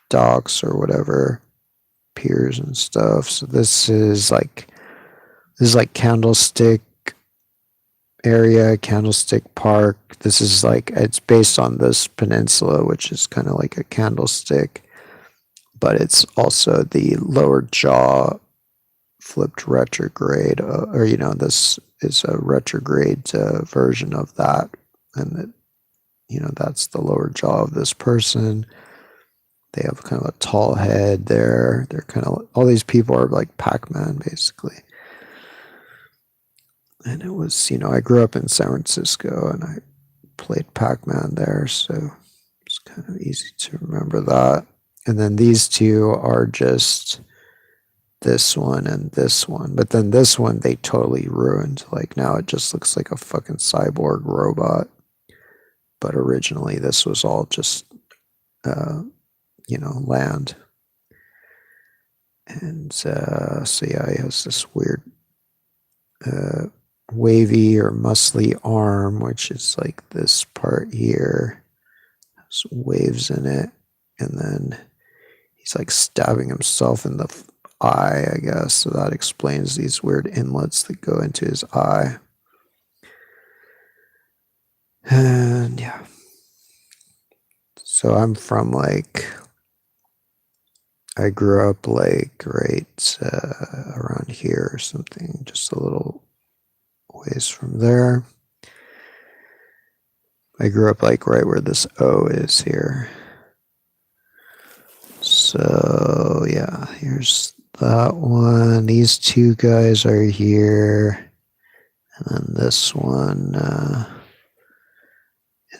[SPEAKER 1] docks or whatever, piers and stuff. So this is like Candlestick area, Candlestick Park. This is like, it's based on this peninsula, which is kind of like a candlestick, but it's also the lower jaw flipped retrograde, or you know, this is a retrograde version of that, and it, you know, that's the lower jaw of this person. They have kind of a tall head there. They're kind of, all these people are like Pac-Man basically. And it was, you know, I grew up in San Francisco and I played Pac-Man there, so it's kind of easy to remember that. And then these two are just this one and this one, but then this one they totally ruined. Like now it just looks like a fucking cyborg robot, but originally this was all just you know, land. And so yeah, he has this weird wavy or muscly arm, which is like this part here, has waves in it, and then he's like stabbing himself in the eye, I guess. So that explains these weird inlets that go into his eye. And yeah, so I'm from like, I grew up like right around here or something, just a little ways from there. I grew up like right where this O is here. So yeah, here's that one. These two guys are here. And then this one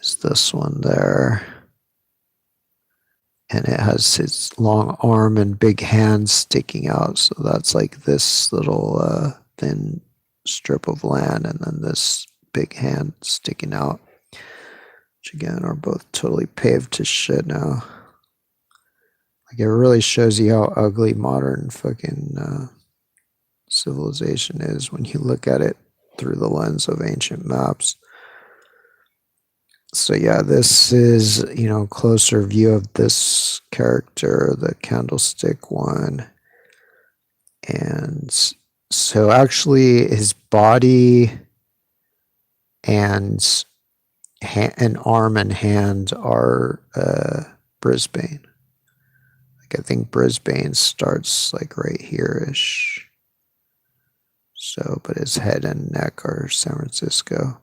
[SPEAKER 1] is this one there. And it has his long arm and big hand sticking out. So that's like this little thin strip of land, and then this big hand sticking out, which again are both totally paved to shit now. Like, it really shows you how ugly modern fucking civilization is when you look at it through the lens of ancient maps. So yeah, this is, you know, closer view of this character, the candlestick one. And so actually his body and arm and hand are Brisbane. Like I think Brisbane starts like right here-ish. So, but his head and neck are San Francisco.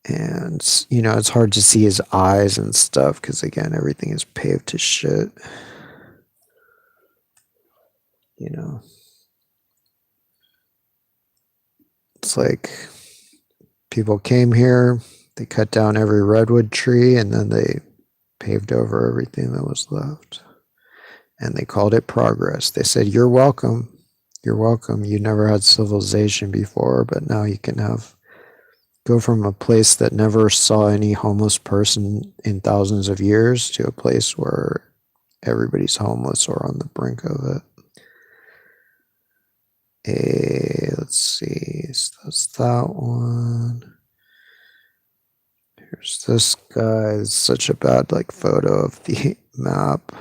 [SPEAKER 1] And, you know, it's hard to see his eyes and stuff because, again, everything is paved to shit. You know, it's like people came here, they cut down every redwood tree, and then they paved over everything that was left. And they called it progress. They said, "You're welcome. You're welcome. You never had civilization before, but now you can go from a place that never saw any homeless person in thousands of years to a place where everybody's homeless or on the brink of it." Let's see. So that's that one. Here's this guy. It's such a bad like photo of the map.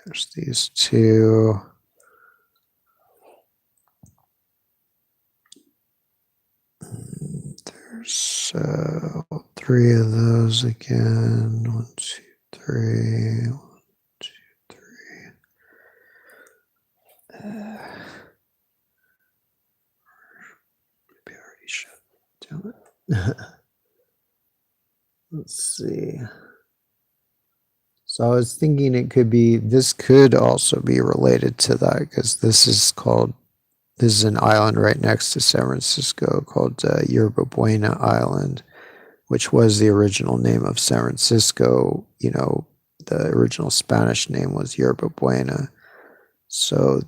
[SPEAKER 1] There's these two. There's three of those again. 1, 2, 3. 1, 2, 3. Maybe I already showed. Damn it. Let's see. So I was thinking this could also be related to that because this is an island right next to San Francisco called Yerba Buena Island, which was the original name of San Francisco. You know, the original Spanish name was Yerba Buena. So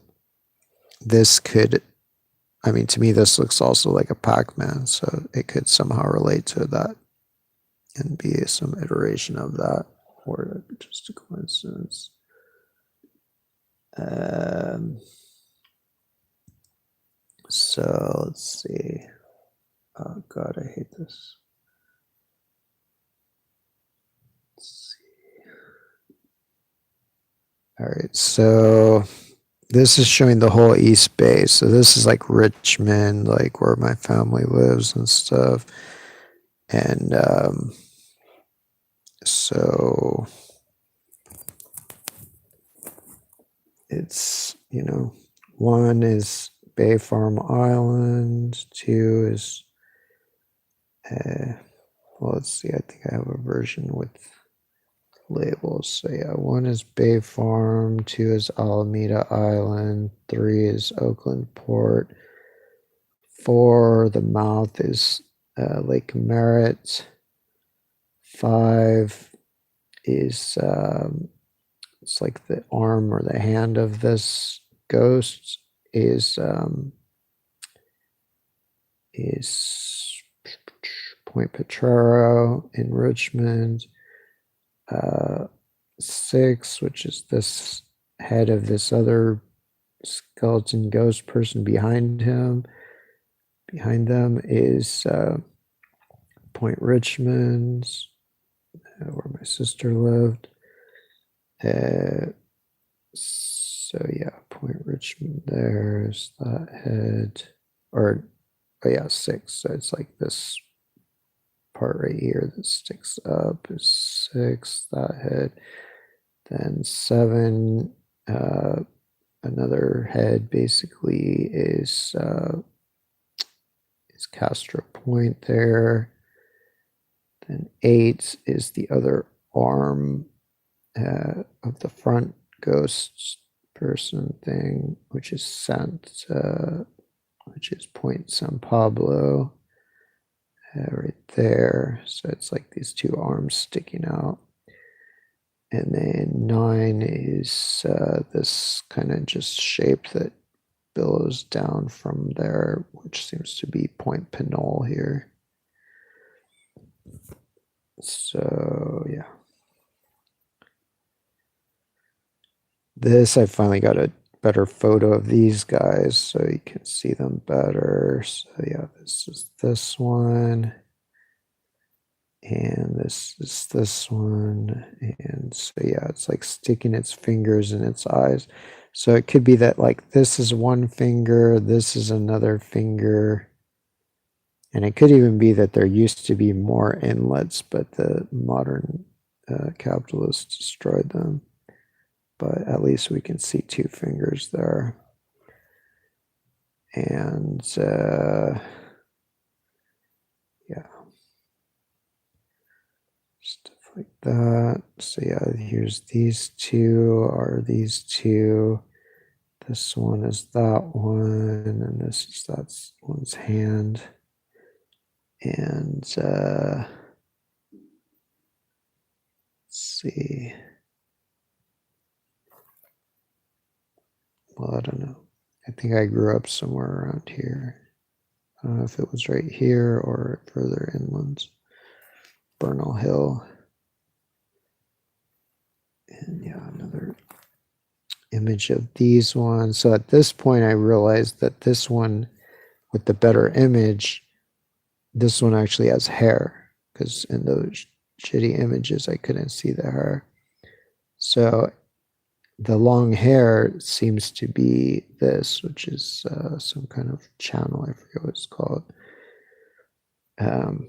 [SPEAKER 1] this could, I mean, to me, this looks also like a Pac-Man. So it could somehow relate to that and be some iteration of that, or just a coincidence. So let's see. Oh God, I hate this. Let's see. All right, so this is showing the whole East Bay. So this is like Richmond, like where my family lives and stuff. And so it's, you know, 1 is Bay Farm Island, 2 is, well, let's see, I think I have a version with labels. So yeah, 1 is Bay Farm, 2 is Alameda Island, 3 is Oakland Port, 4, the mouth is Lake Merritt, 5 is it's like the arm or the hand of this ghost is Point Potrero in Richmond. 6, which is this head of this other skeleton ghost person behind him. Behind them is Point Richmond, where my sister lived. So yeah, Point Richmond, there's that head. Or, oh yeah, 6. So it's like this part right here that sticks up is 6, that head. Then 7, another head basically is Castro Point there. Then 8 is the other arm of the front ghost person thing, which is which is Point San Pablo right there. So it's like these 2 arms sticking out. And then 9 is this kind of just shape that billows down from there, which seems to be Point Pinole here. So yeah. This, I finally got a better photo of these guys so you can see them better. So yeah, this is this one. And this is this one. And so yeah, it's like sticking its fingers in its eyes. So it could be that like this is one finger, this is another finger. And it could even be that there used to be more inlets, but the modern capitalists destroyed them. but at least we can see 2 fingers there. And yeah, stuff like that. So yeah, here's these 2 are these 2. This one is that one, and this is that one's hand. And let's see. Well, I don't know. I think I grew up somewhere around here. I don't know if it was right here or further inland. Bernal Hill. And yeah, another image of these ones. So at this point, I realized that this one with the better image, this one actually has hair, because in those shitty images, I couldn't see the hair. So the long hair seems to be this, which is some kind of channel. I forget what it's called. And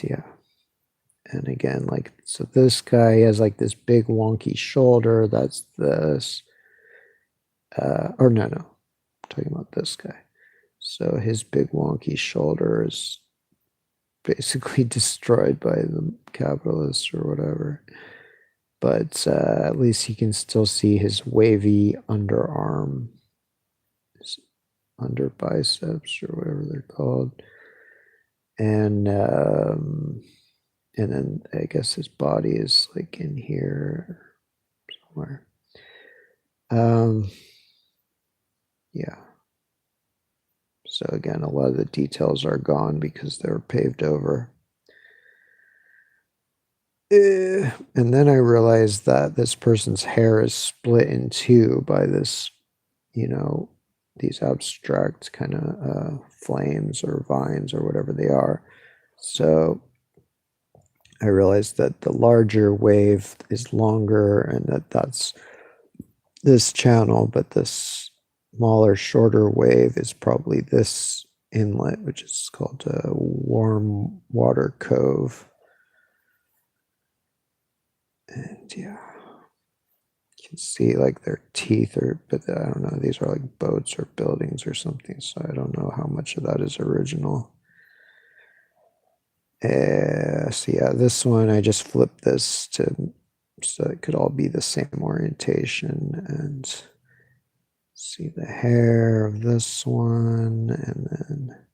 [SPEAKER 1] yeah. And again, like, so this guy has like this big wonky shoulder. That's this. Or no, I'm talking about this guy. So his big wonky shoulder is basically destroyed by the capitalists or whatever. But at least you can still see his wavy underarm, his under biceps or whatever they're called. And then I guess his body is like in here somewhere. Yeah. So again, a lot of the details are gone because they were paved over. And then I realized that this person's hair is split in 2 by this, these abstract kind of flames or vines or whatever they are. So I realized that the larger wave is longer and that's this channel, but this smaller, shorter wave is probably this inlet, which is called a warm water cove. And yeah, you can see like their teeth but I don't know, these are like boats or buildings or something, so I don't know how much of that is original. So yeah, this one, I just flipped this so it could all be the same orientation, and see the hair of this one, and then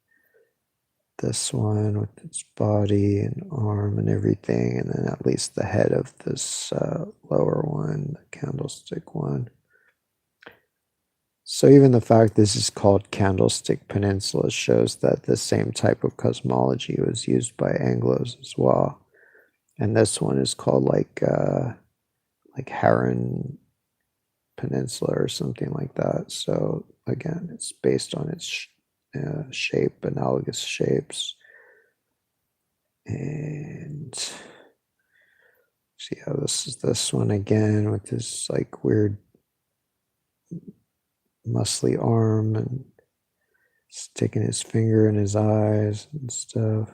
[SPEAKER 1] this one with its body and arm and everything, and then at least the head of this lower one, the candlestick one. So even the fact this is called Candlestick Peninsula shows that the same type of cosmology was used by Anglos as well. And this one is called like Heron Peninsula or something like that. So again, it's based on its shape, analogous shapes. And see how this is this one again with this like weird muscly arm and sticking his finger in his eyes and stuff.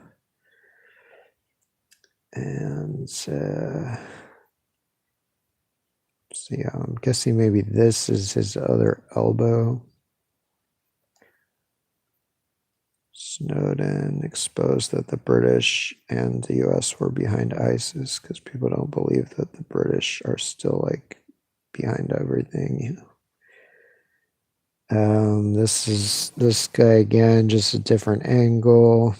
[SPEAKER 1] And so yeah, I'm guessing maybe this is his other elbow. Snowden exposed that the British and the US were behind ISIS because people don't believe that the British are still like behind everything, This is this guy again, just a different angle.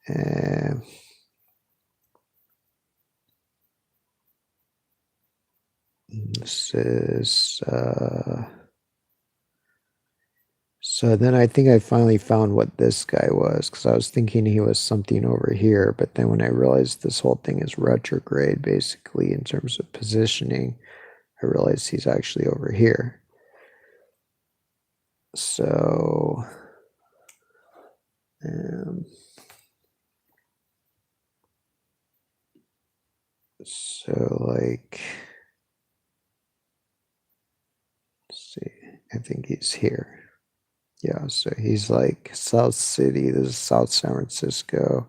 [SPEAKER 1] And this is so then I think I finally found what this guy was, because I was thinking he was something over here, but then when I realized this whole thing is retrograde basically in terms of positioning, I realized he's actually over here. So like, let's see, I think he's here. Yeah, so he's like South City. This is South San Francisco,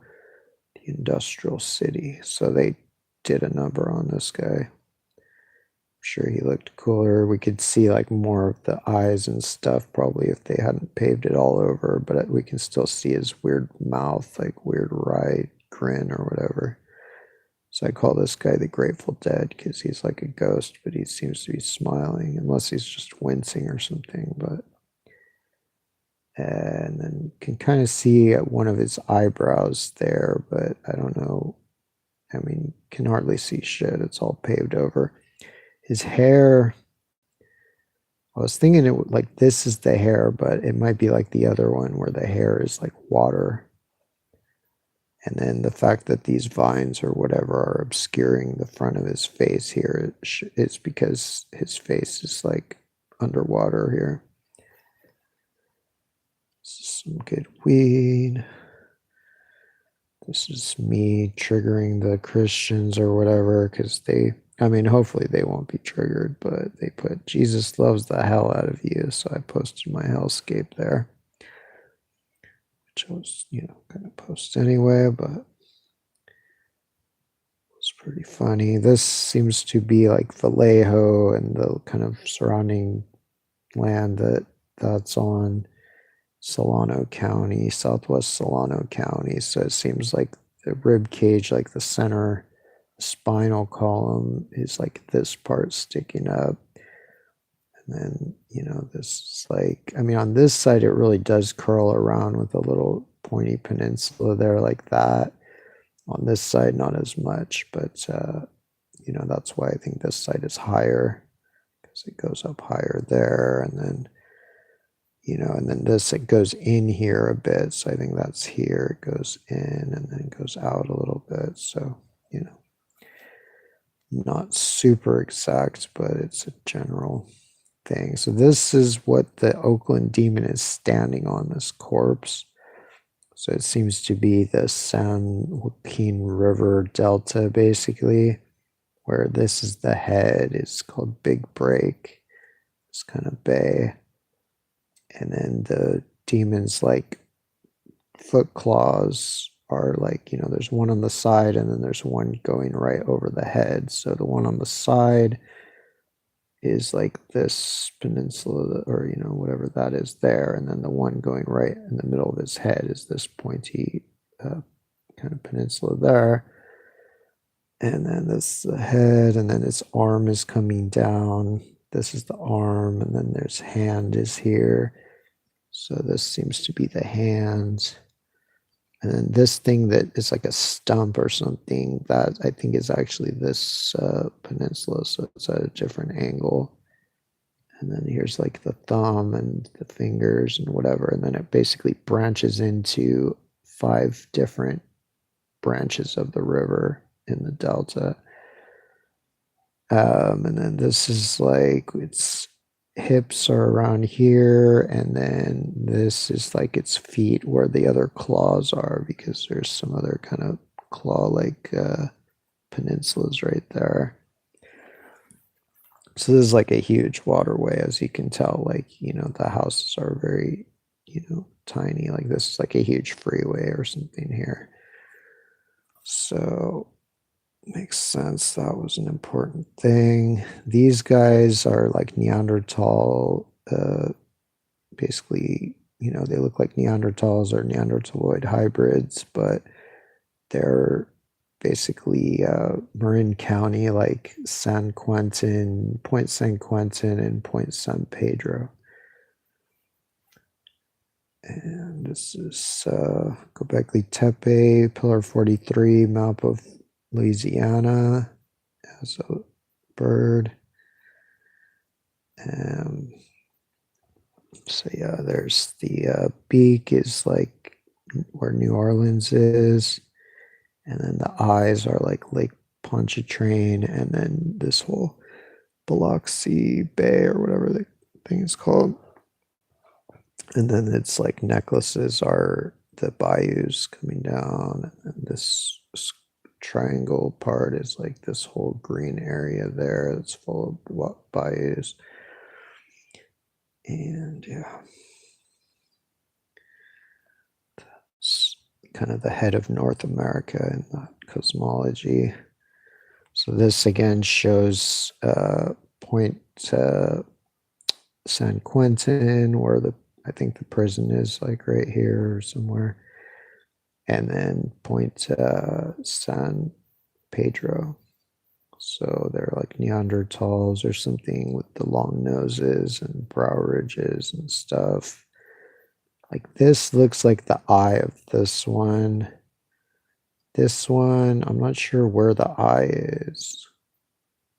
[SPEAKER 1] the industrial city. So they did a number on this guy. I'm sure he looked cooler. We could see like more of the eyes and stuff probably if they hadn't paved it all over, but we can still see his weird mouth, like weird wry grin or whatever. So I call this guy the Grateful Dead because he's like a ghost, but he seems to be smiling, unless he's just wincing or something. But and then you can kind of see one of his eyebrows there, but I don't know. I mean, you can hardly see shit. It's all paved over. His hair, I was thinking it like this is the hair, but it might be like the other one where the hair is like water. And then the fact that these vines or whatever are obscuring the front of his face here is because his face is like underwater here. This is some good weed. This is me triggering the Christians or whatever because I mean, hopefully they won't be triggered, but they put Jesus loves the hell out of you. So I posted my hellscape there, which I was, going to post anyway, but it's pretty funny. This seems to be like Vallejo and the kind of surrounding land that's on Solano County, southwest Solano County. So it seems like the rib cage, like the center spinal column, is like this part sticking up. And then, this is like, I mean, on this side, it really does curl around with a little pointy peninsula there like that. On this side, not as much, but, that's why I think this side is higher because it goes up higher there. And then, and then this, it goes in here a bit. So I think that's here. It goes in and then it goes out a little bit. So, not super exact, but it's a general thing. So this is what the Oakland demon is standing on, this corpse. So it seems to be the San Joaquin River Delta, basically, where this is the head. It's called Big Break. It's kind of bay. And then the demon's like foot claws are like, there's one on the side and then there's one going right over the head. So the one on the side is like this peninsula or, whatever that is there. And then the one going right in the middle of his head is this pointy kind of peninsula there. And then this is the head, and then its arm is coming down. This is the arm, and then there's hand is here. So this seems to be the hand. And then this thing that is like a stump or something, that I think is actually this peninsula. So it's at a different angle. And then here's like the thumb and the fingers and whatever. And then it basically branches into 5 different branches of the river in the delta. And then this is like its hips are around here, and then this is like its feet where the other claws are, because there's some other kind of claw-like peninsulas right there. So this is like a huge waterway, as you can tell. Like, the houses are very, tiny. Like this is like a huge freeway or something here. So makes sense. That was an important thing. These guys are like Neanderthal, basically, they look like Neanderthals or Neanderthaloid hybrids, but they're basically Marin County, like San Quentin, Point San Quentin, and Point San Pedro. And this is Göbekli Tepe, Pillar 43, map of Louisiana as a bird. So yeah, there's the beak is like where New Orleans is. And then the eyes are like Lake Pontchartrain, and then this whole Biloxi Bay or whatever the thing is called. And then it's like necklaces are the bayous coming down, and then this triangle part is like this whole green area there that's full of bayous. And yeah, that's kind of the head of North America in that cosmology. So this again shows Point San Quentin, where I think the prison is like right here or somewhere, and then Point San Pedro. So they're like Neanderthals or something with the long noses and brow ridges and stuff. Like this looks like the eye of this one. This one, I'm not sure where the eye is.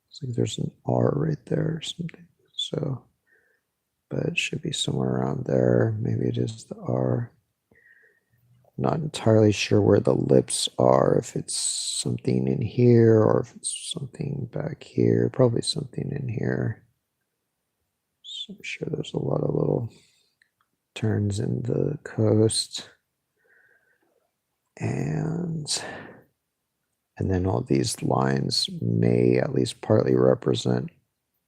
[SPEAKER 1] It's like there's an R right there or something. So, but it should be somewhere around there. Maybe it is the R. Not entirely sure where the lips are, if it's something in here or if it's something back here. Probably something in here. So I'm sure there's a lot of little turns in the coast. And then all these lines may at least partly represent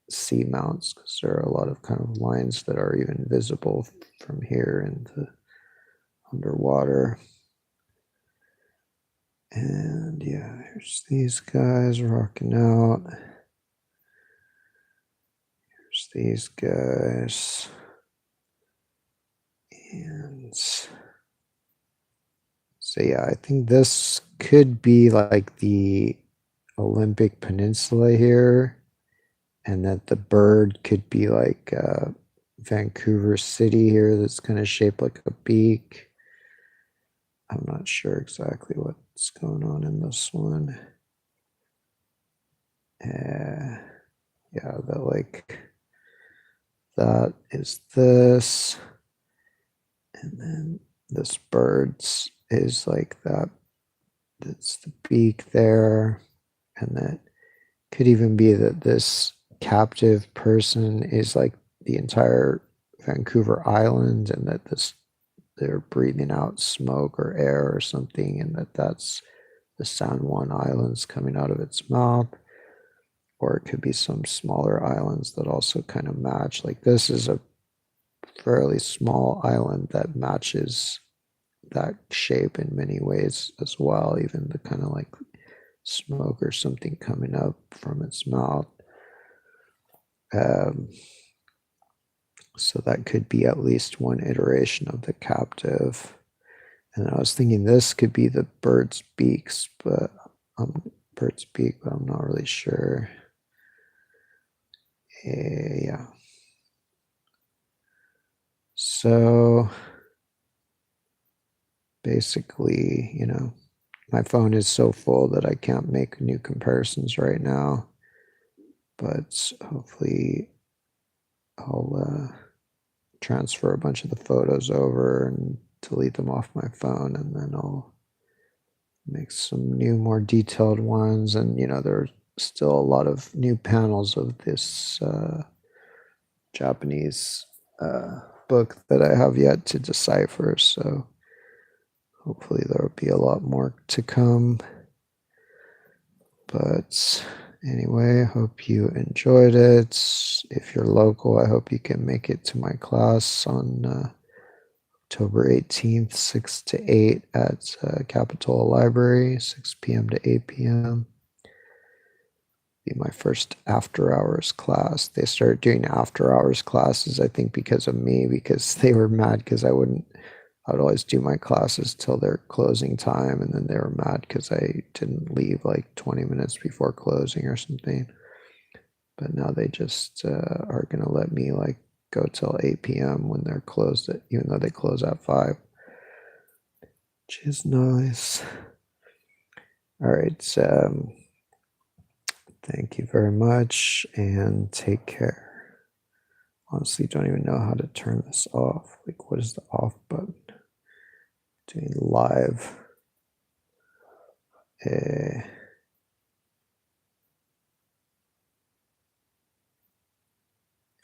[SPEAKER 1] seamounts, because there are a lot of kind of lines that are even visible from here into underwater. And yeah, here's these guys rocking out. Here's these guys. And so yeah, I think this could be like the Olympic Peninsula here, and that the bird could be like Vancouver City here that's kind of shaped like a beak. I'm not sure exactly what's going on in this one. Yeah, that is this, and then this bird's is like that. That's the beak there, and that could even be that this captive person is like the entire Vancouver Island, and that they're breathing out smoke or air or something, and that's the San Juan Islands coming out of its mouth. Or it could be some smaller islands that also kind of match. Like this is a fairly small island that matches that shape in many ways as well, even the kind of like smoke or something coming up from its mouth. So that could be at least one iteration of the captive. And I was thinking this could be the bird's beaks, but bird's beak, but I'm not really sure. Yeah. So basically, my phone is so full that I can't make new comparisons right now, but hopefully I'll transfer a bunch of the photos over and delete them off my phone, and then I'll make some new, more detailed ones. And there's still a lot of new panels of this Japanese book that I have yet to decipher, so hopefully there will be a lot more to come. But anyway, I hope you enjoyed it. If you're local, I hope you can make it to my class on October 18th, 6 to 8 at Capitola Library, 6 p.m. to 8 p.m. Be my first after hours class. They started doing after hours classes, I think, because of me, because they were mad because I would always do my classes till their closing time, and then they were mad because I didn't leave like 20 minutes before closing or something. But now they just are gonna let me like go till 8 p.m. when they're closed, even though they close at 5, which is nice. All right, thank you very much and take care. Honestly, don't even know how to turn this off. Like, what is the off button? Doing live.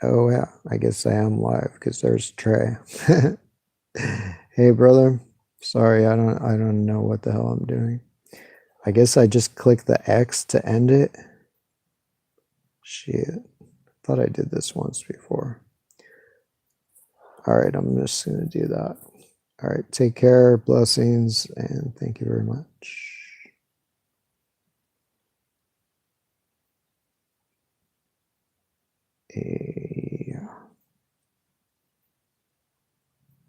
[SPEAKER 1] Oh yeah, I guess I am live because there's Trey. Hey brother, sorry, I don't know what the hell I'm doing. I guess I just click the X to end it. Shit, thought I did this once before. All right, I'm just gonna do that. All right, take care, blessings, and thank you very much. A